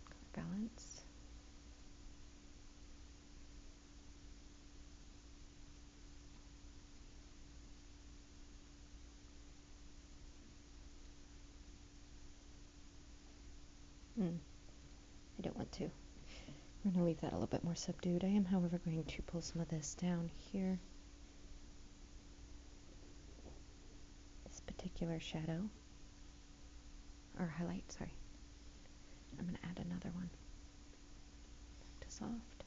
Color balance. I don't want to. We're going to leave that a little bit more subdued. I am, however, going to pull some of this down here. This particular shadow, or highlight, sorry. I'm going to add another one. Back to soft.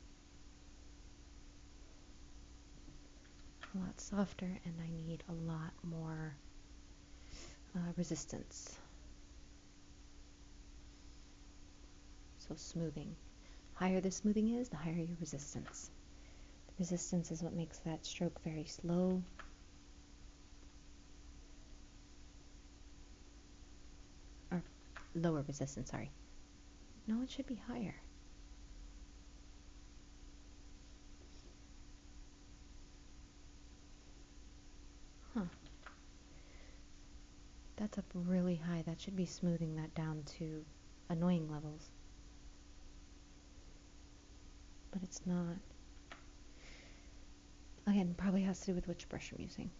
A lot softer, and I need a lot more resistance. So smoothing. Higher the smoothing is, the higher your resistance. The resistance is what makes that stroke very slow. Or lower resistance, sorry. No, it should be higher. Huh. That's up really high. That should be smoothing that down to annoying levels. But it's not. Again, probably has to do with which brush I'm using.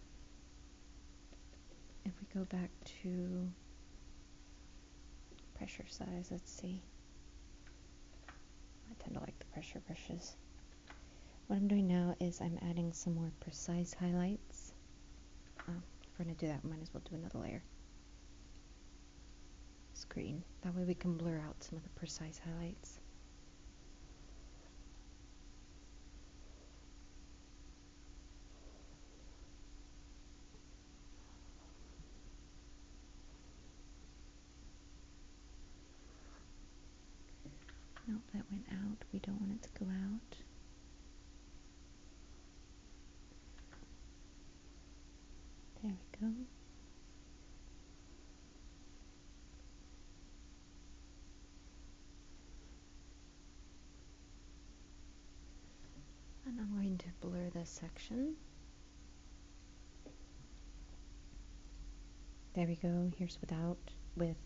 If we go back to pressure size, let's see. I tend to like the pressure brushes. What I'm doing now is I'm adding some more precise highlights. If we're going to do that, we might as well do another layer. Screen. That way we can blur out some of the precise highlights. Nope, that went out. We don't want it to go out. There we go. And I'm going to blur this section. There we go. Here's without, with,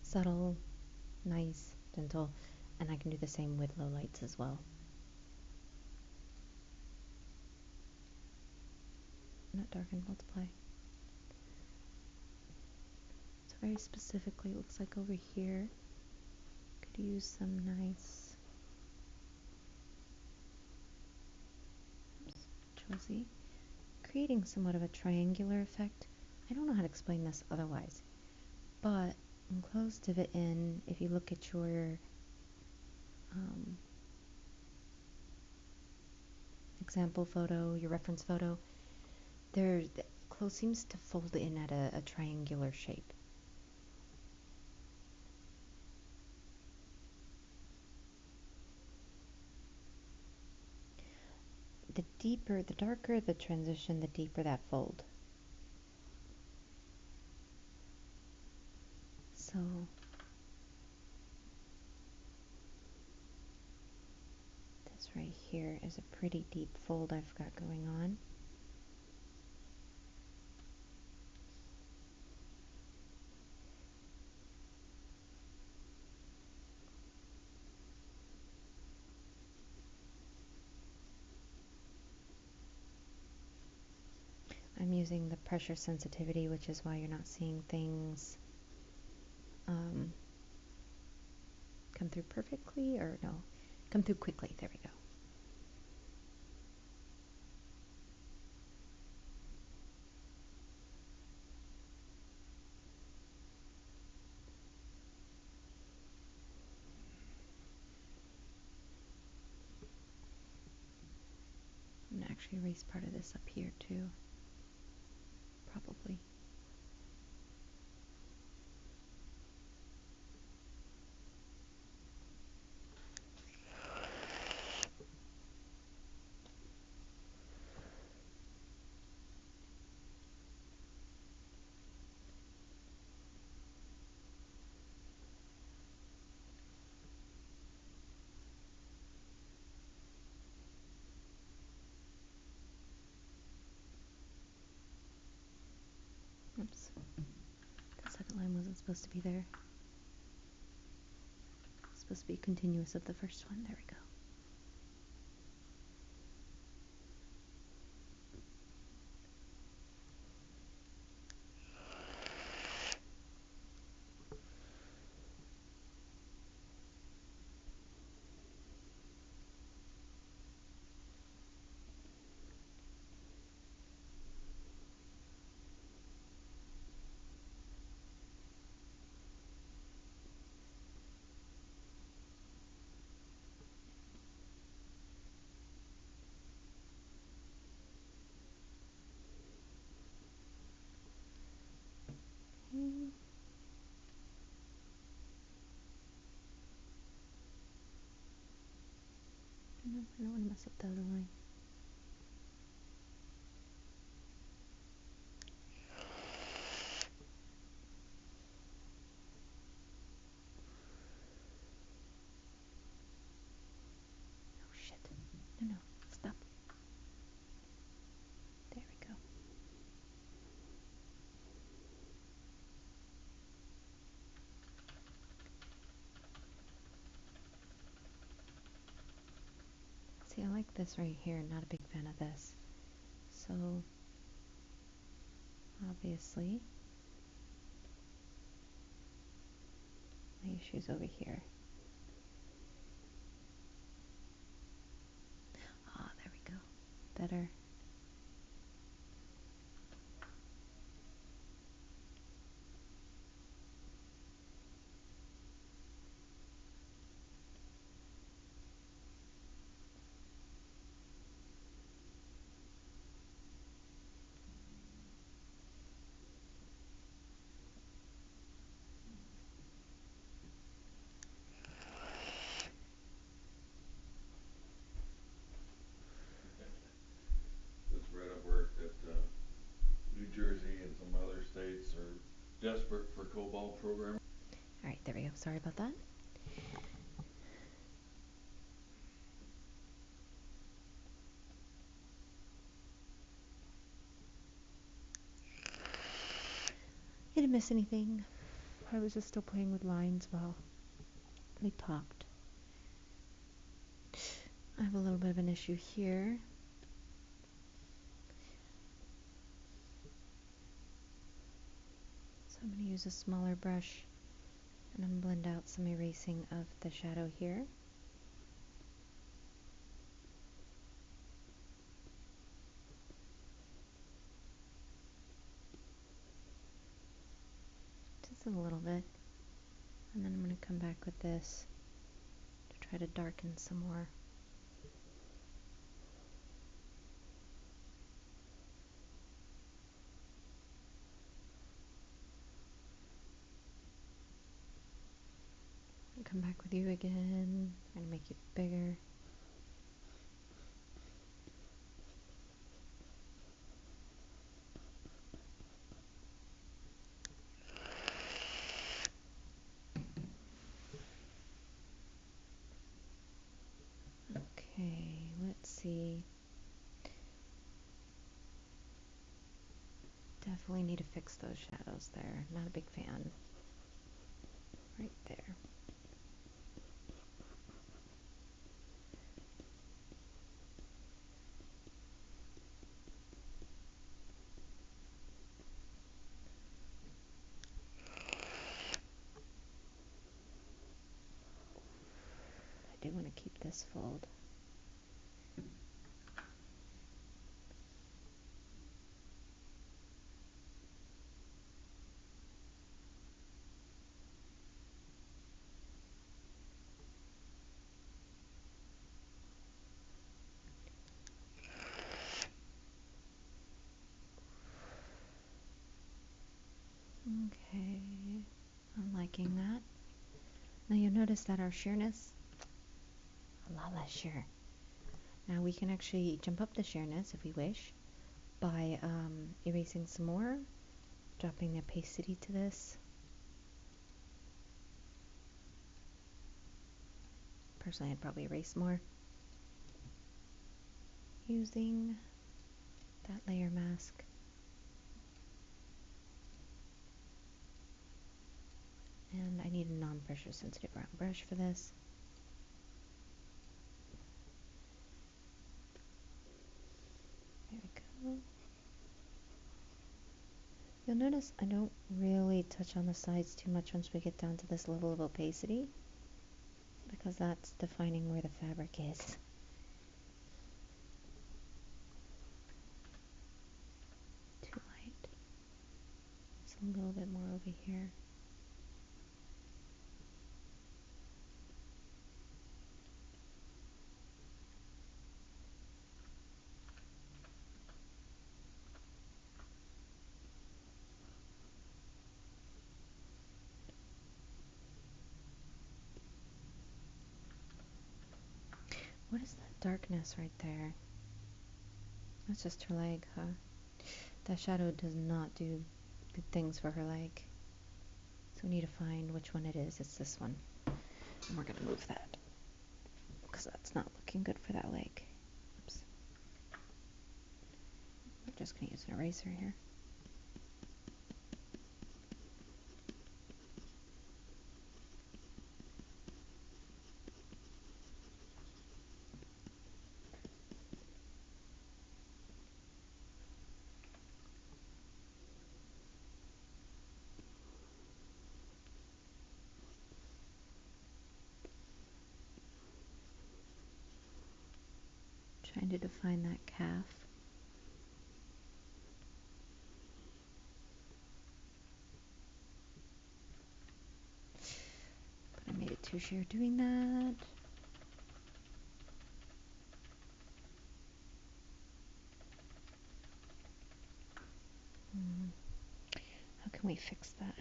subtle, nice, gentle, and I can do the same with low lights as well. Not darken, multiply. So very specifically, it looks like over here, could use some nice, Josie, creating somewhat of a triangular effect. I don't know how to explain this otherwise, but close Divot in, if you look at your example photo, your reference photo, the close seems to fold in at a triangular shape. The darker the transition, the deeper that fold. So this right here is a pretty deep fold I've got going on. I'm using the pressure sensitivity, which is why you're not seeing things come through perfectly, or no, come through quickly. There we go. I'm gonna actually erase part of this up here too, probably. Oops. The second line wasn't supposed to be there. It's supposed to be continuous of the first one. There we go. Okay. No, I don't want to mess up the other line. Oh shit. No, stop. There we go. See, I like this right here, not a big fan of this. So, obviously, my issue's over here. better. Just read at work that New Jersey and some other states are desperate for COBOL programmers. All right, there we go. Sorry about that. You didn't miss anything. I was just still playing with lines while we talked. I have a little bit of an issue here. So I'm going to use a smaller brush and I'm blend out some erasing of the shadow here. Just a little bit. And then I'm going to come back with this to try to darken some more. And come back with you again. Trying to make you bigger. Okay, let's see. Definitely need to fix those shadows there. Not a big fan. Right there. I do want to keep this fold. Okay, I'm liking that. Now you'll notice that our sheerness, a lot less sheer. Now we can actually jump up the sheerness if we wish by erasing some more, dropping the opacity to this. Personally, I'd probably erase more. Using that layer mask. And I need a non-pressure sensitive round brush for this. There we go. You'll notice I don't really touch on the sides too much once we get down to this level of opacity, because that's defining where the fabric is. Too light. Just a little bit more over here. What is that darkness right there? That's just her leg, huh? That shadow does not do good things for her leg. So we need to find which one it is. It's this one. And we're going to move that, because that's not looking good for that leg. Oops. I'm just going to use an eraser here. Trying to define that calf. But I made it too sheer doing that. How can we fix that?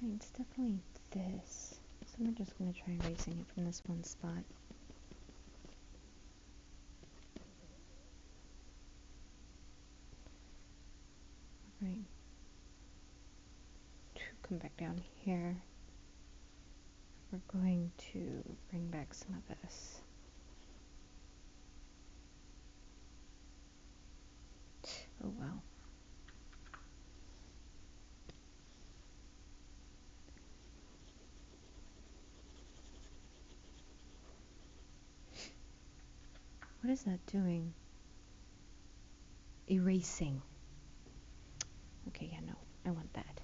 Right, it's definitely this. So we're just going to try erasing it from this one spot. Right. To come back down here, we're going to bring back some of this. Oh wow. What is that doing? Erasing. Okay, yeah, no, I want that.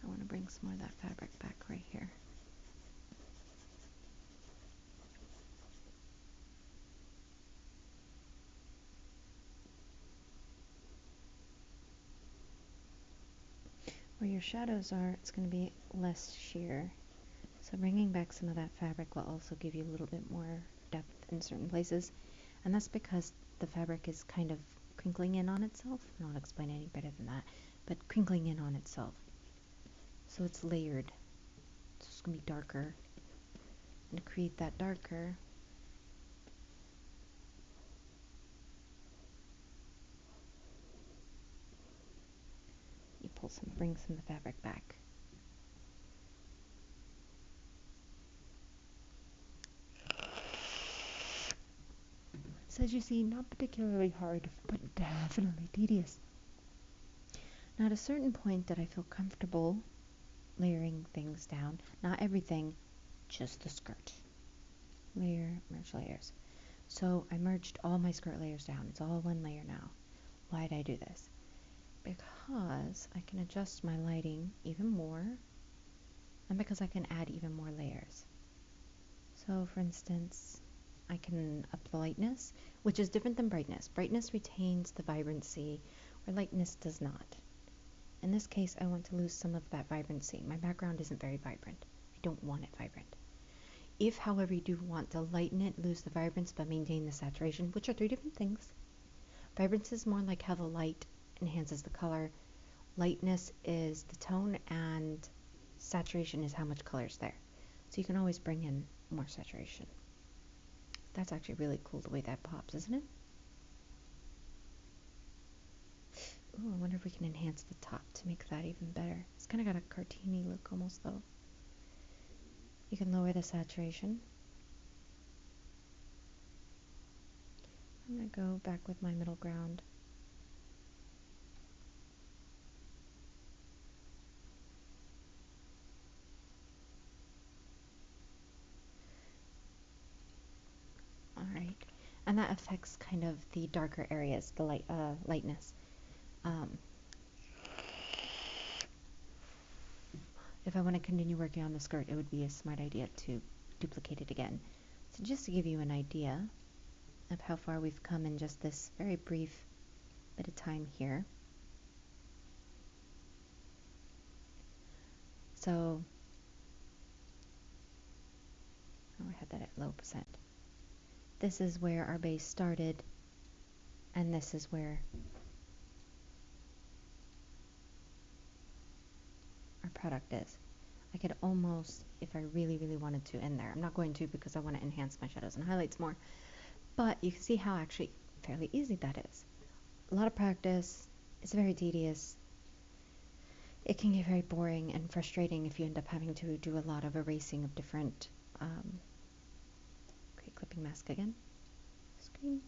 I want to bring some more of that fabric back right here. Where your shadows are, it's going to be less sheer. So bringing back some of that fabric will also give you a little bit more depth in certain places. And that's because the fabric is kind of crinkling in on itself. I'll not explain any better than that, but crinkling in on itself. So it's layered. So it's going to be darker. And to create that darker, you bring some of the fabric back. So as you see, not particularly hard, but definitely tedious. Now at a certain point that I feel comfortable layering things down, not everything, just the skirt. Layer, merge layers. So I merged all my skirt layers down. It's all one layer now. Why did I do this? Because I can adjust my lighting even more, and because I can add even more layers. So for instance, I can up the lightness, which is different than brightness. Brightness retains the vibrancy, where lightness does not. In this case, I want to lose some of that vibrancy. My background isn't very vibrant. I don't want it vibrant. If, however, you do want to lighten it, lose the vibrance, but maintain the saturation, which are three different things. Vibrance is more like how the light enhances the color. Lightness is the tone, and saturation is how much color is there. So you can always bring in more saturation. That's actually really cool the way that pops, isn't it? Ooh, I wonder if we can enhance the top to make that even better. It's kind of got a cartoony look almost though. You can lower the saturation. I'm going to go back with my middle ground. Alright, and that affects kind of the darker areas, the lightness. If I want to continue working on the skirt, it would be a smart idea to duplicate it again. So just to give you an idea of how far we've come in just this very brief bit of time here. So, oh, I had that at low percent. This is where our base started, and this is where our product is. I could almost, if I really, really wanted to, in there. I'm not going to because I want to enhance my shadows and highlights more. But you can see how actually fairly easy that is. A lot of practice. It's very tedious. It can get very boring and frustrating if you end up having to do a lot of erasing of different... okay, clipping mask again. Screen.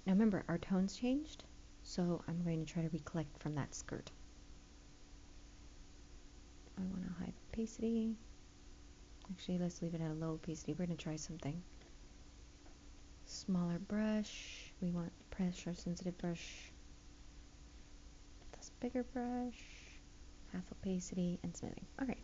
Now remember, our tones changed, so I'm going to try to recollect from that skirt. I want a high opacity. Actually, let's leave it at a low opacity. We're going to try something. Smaller brush. we want pressure sensitive brush, this bigger brush, half opacity, and smoothing. Okay.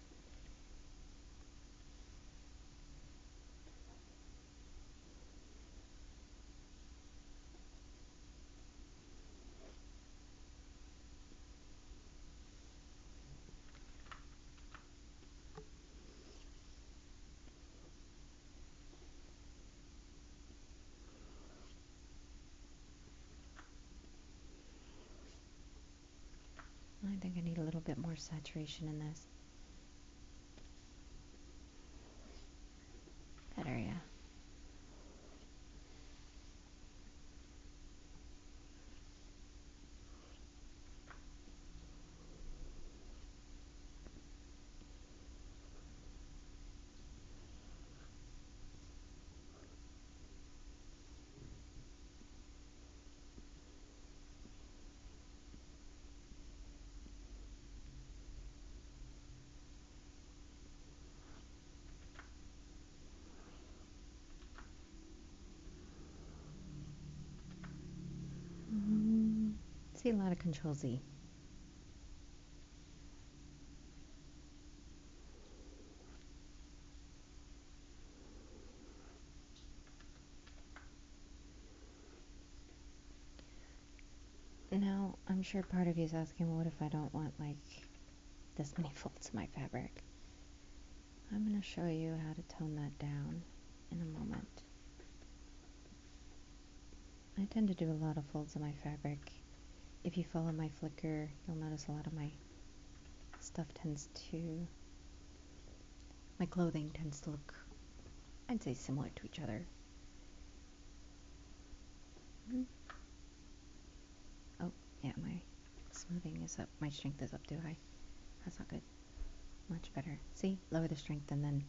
I think I need a little bit more saturation in this. That area. See a lot of Control Z. Now, I'm sure part of you is asking, well, what if I don't want like this many folds of my fabric? I'm going to show you how to tone that down in a moment. I tend to do a lot of folds of my fabric. If you follow my Flickr, you'll notice a lot of my stuff tends to, my clothing tends to look, I'd say, similar to each other. Oh, yeah, my smoothing is up, my strength is up too high. That's not good. Much better. See, lower the strength and then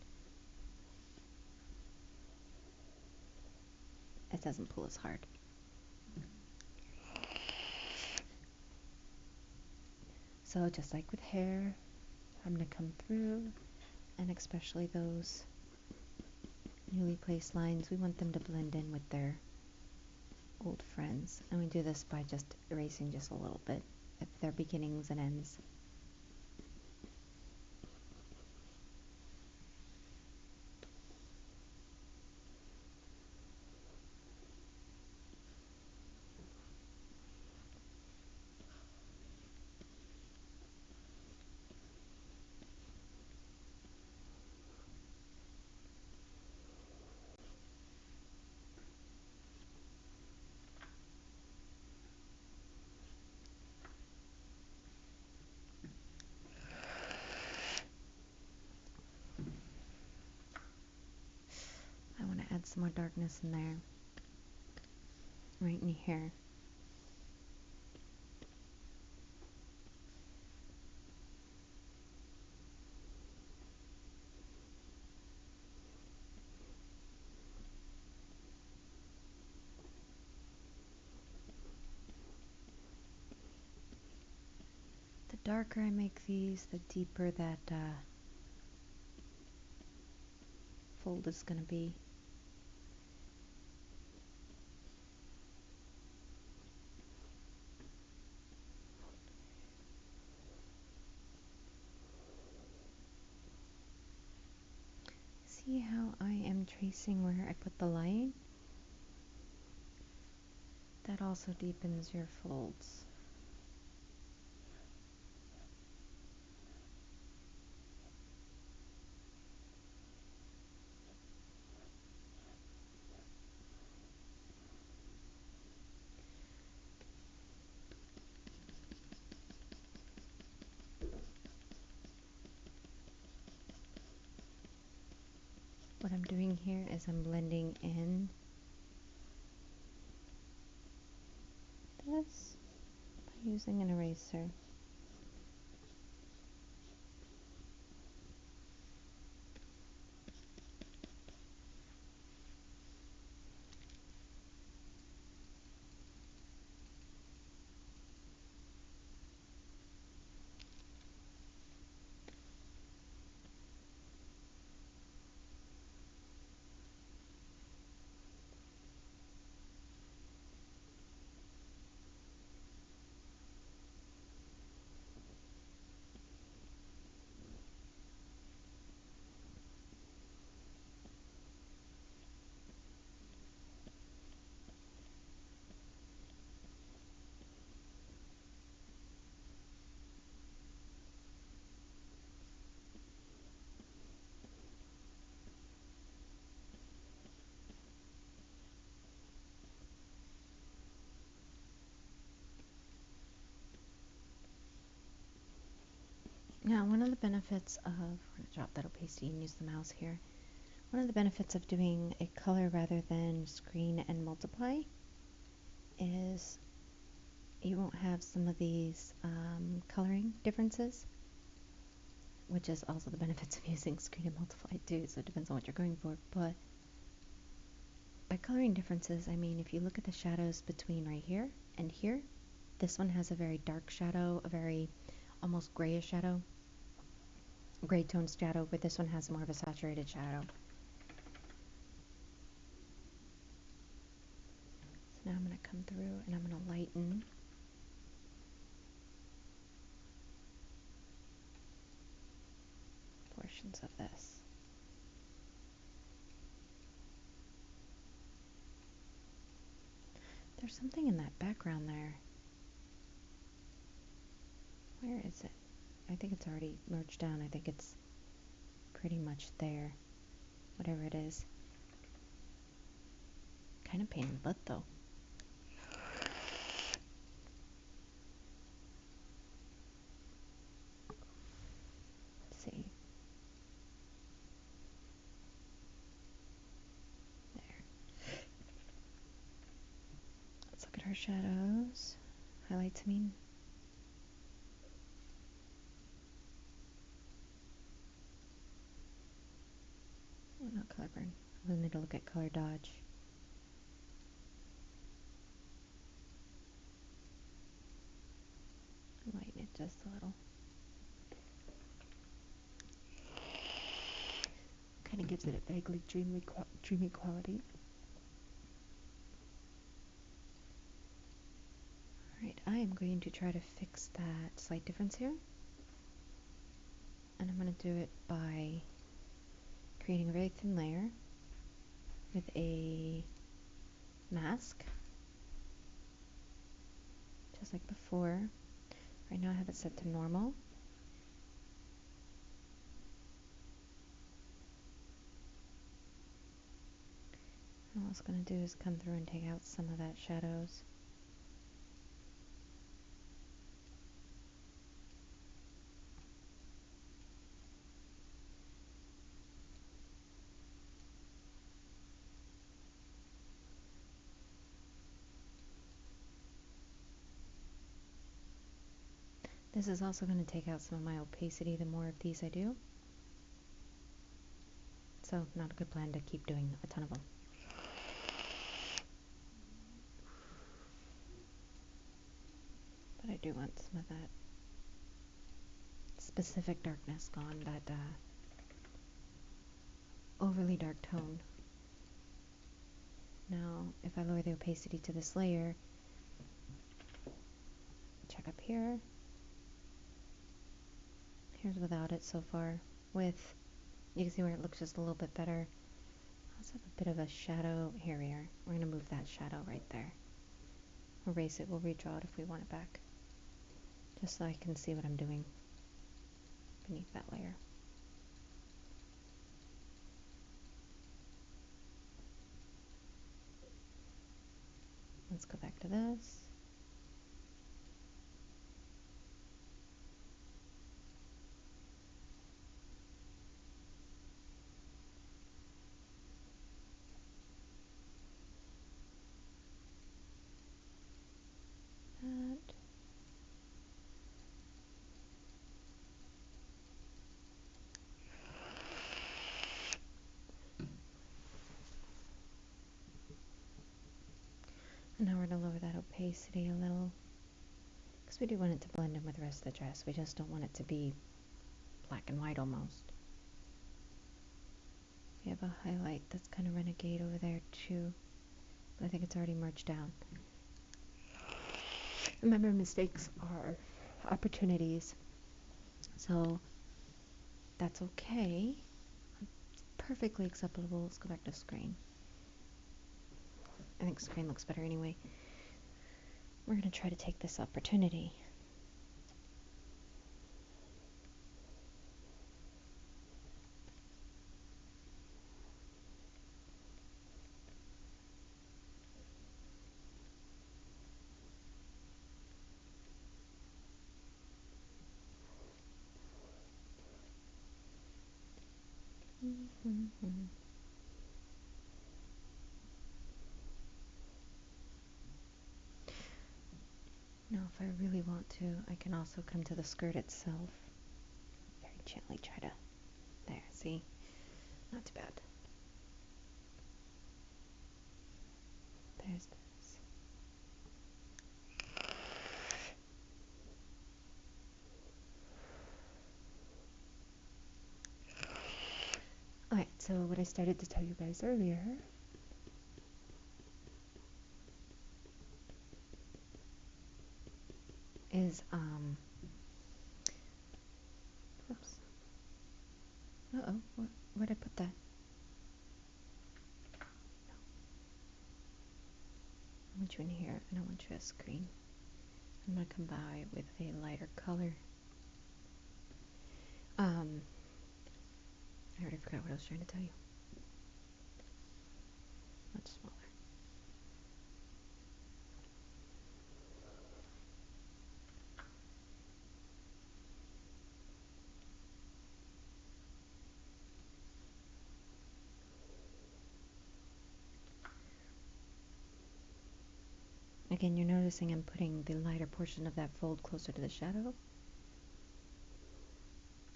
it doesn't pull as hard. So just like with hair, I'm going to come through, and especially those newly placed lines, we want them to blend in with their old friends. And we do this by just erasing just a little bit at their beginnings and ends. I want to add some more darkness in there, right in here. The darker I make these, the deeper that fold is going to be. See how I am tracing where I put the light? That also deepens your folds. What I'm doing here is I'm blending in this by using an eraser. Now, one of the benefits of, we're going to drop that opacity and use the mouse here. One of the benefits of doing a color rather than screen and multiply is you won't have some of these coloring differences, which is also the benefits of using screen and multiply too, so it depends on what you're going for. But by coloring differences, I mean if you look at the shadows between right here and here, this one has a very dark shadow, a very almost grayish shadow, gray toned shadow, where this one has more of a saturated shadow. So now I'm going to come through and I'm going to lighten portions of this. There's something in that background there. Where is it? I think it's already merged down. I think it's pretty much there. Whatever it is. Kind of pain in the butt though. Let's see. There. Let's look at our shadows. Highlights, I mean. Oh, not color burn. I need to look at color dodge. Lighten it just a little. Kind of gives it a vaguely dreamy quality. Alright, I am going to try to fix that slight difference here. And I'm going to do it by creating a very thin layer with a mask, just like before. Right now I have it set to normal. And all it's going to do is come through and take out some of that shadows. This is also going to take out some of my opacity the more of these I do. So not a good plan to keep doing a ton of them. But I do want some of that specific darkness gone, that overly dark tone. Now, if I lower the opacity to this layer, check up here. Here's without it so far. With, you can see where it looks just a little bit better. I also have a bit of a shadow. Here we are. We're going to move that shadow right there. Erase it. We'll redraw it if we want it back. Just so I can see what I'm doing beneath that layer. Let's go back to this. That. And now we're going to lower that opacity a little, because we do want it to blend in with the rest of the dress. We just don't want it to be black and white almost. We have a highlight that's kind of renegade over there too, but I think it's already merged down. Remember, mistakes are opportunities, so that's okay. It's perfectly acceptable. Let's go back to screen. I think screen looks better anyway. We're going to try to take this opportunity. Mm-hmm. Now, if I really want to, I can also come to the skirt itself. Very gently try to. There, see? Not too bad. There's this. Alright, so what I started to tell you guys earlier is, oops. Uh-oh, where'd I put that? I want you in here, and I want you as screen. I'm gonna come by with a lighter color. I already forgot what I was trying to tell you. Much smaller. Again, you're noticing I'm putting the lighter portion of that fold closer to the shadow.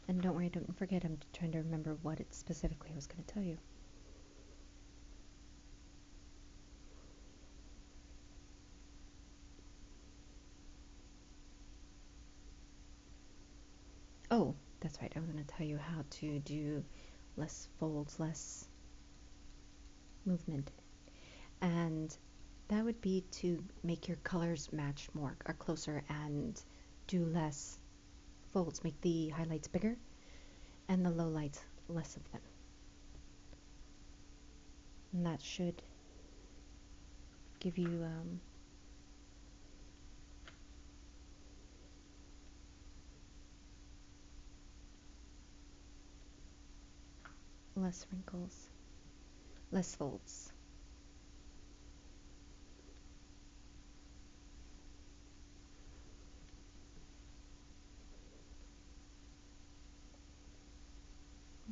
And don't worry, don't forget, I'm trying to remember what it specifically I was going to tell you. Oh, that's right, I was going to tell you how to do less folds, less movement. And that would be to make your colors match more or closer and do less folds. Make the highlights bigger and the lowlights less of them. And that should give you less wrinkles, less folds.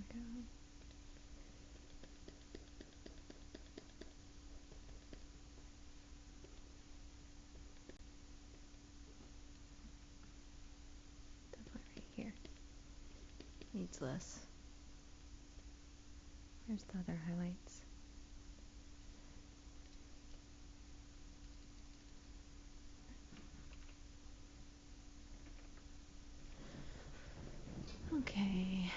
Okay. Definitely right here. Needs less. Here's the other highlights. Okay.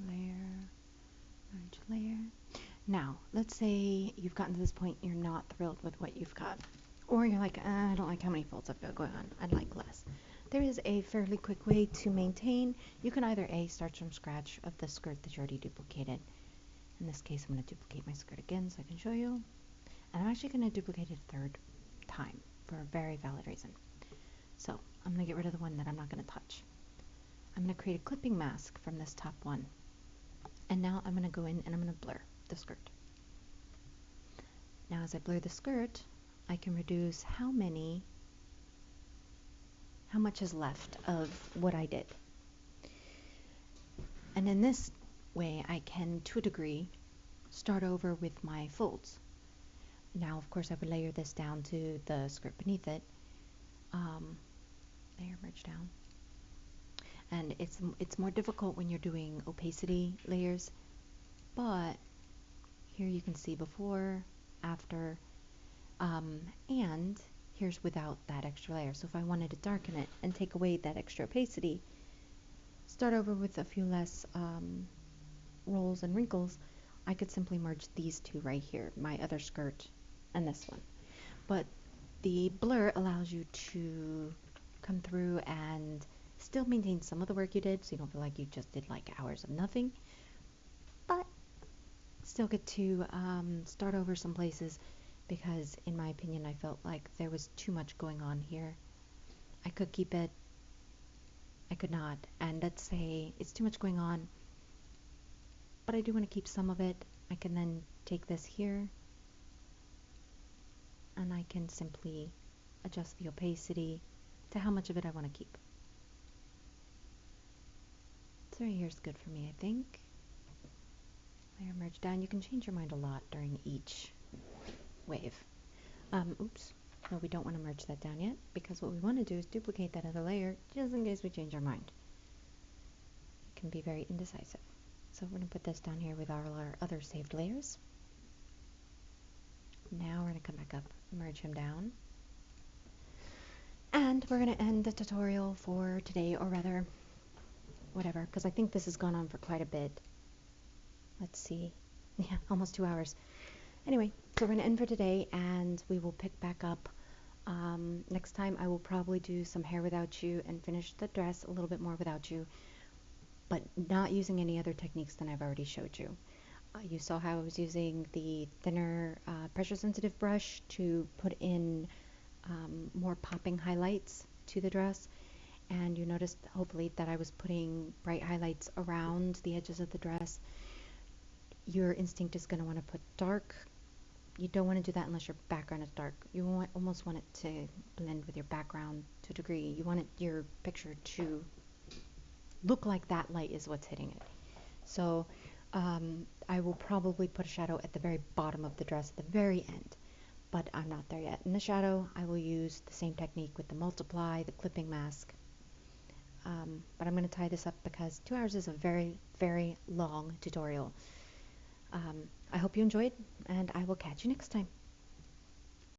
Layer, large layer. Now, let's say you've gotten to this point, you're not thrilled with what you've got. Or you're like, I don't like how many folds I've got going on. I'd like less. There is a fairly quick way to maintain. You can either A, start from scratch of the skirt that you already duplicated. In this case, I'm going to duplicate my skirt again so I can show you. And I'm actually going to duplicate it a third time for a very valid reason. So I'm going to get rid of the one that I'm not going to touch. I'm going to create a clipping mask from this top one. And now I'm going to go in and I'm going to blur the skirt. Now as I blur the skirt, I can reduce how much is left of what I did. And in this way, I can, to a degree, start over with my folds. Now, of course, I would layer this down to the skirt beneath it. Layer, merge down. And it's more difficult when you're doing opacity layers, but here you can see before, after, and here's without that extra layer. So if I wanted to darken it and take away that extra opacity, start over with a few less rolls and wrinkles, I could simply merge these two right here, my other skirt and this one. But the blur allows you to come through and still maintain some of the work you did, so you don't feel like you just did like hours of nothing, but still get to start over some places, because in my opinion I felt like there was too much going on here. I could keep it, I could not, and let's say it's too much going on, but I do want to keep some of it. I can then take this here and I can simply adjust the opacity to how much of it I want to keep. So right here's good for me, I think. Layer merge down. You can change your mind a lot during each wave. Oops. No, we don't want to merge that down yet, because what we want to do is duplicate that other layer just in case we change our mind. It can be very indecisive. So we're going to put this down here with all our other saved layers. Now we're going to come back up, merge him down. And we're going to end the tutorial for today, or rather, whatever, because I think this has gone on for quite a bit. Let's see. Yeah, almost 2 hours. Anyway, so we're going to end for today, and we will pick back up. Next time I will probably do some hair without you and finish the dress a little bit more without you, but not using any other techniques than I've already showed you. You saw how I was using the thinner pressure sensitive brush to put in more popping highlights to the dress, and you noticed hopefully that I was putting bright highlights around the edges of the dress. Your instinct is going to want to put dark. You don't want to do that unless your background is dark. You almost want it to blend with your background to a degree. You want your picture to look like that light is what's hitting it. So I will probably put a shadow at the very bottom of the dress at the very end, but I'm not there yet. In the shadow, I will use the same technique with the multiply, the clipping mask. But I'm going to tie this up because 2 hours is a very, very long tutorial. I hope you enjoyed, and I will catch you next time.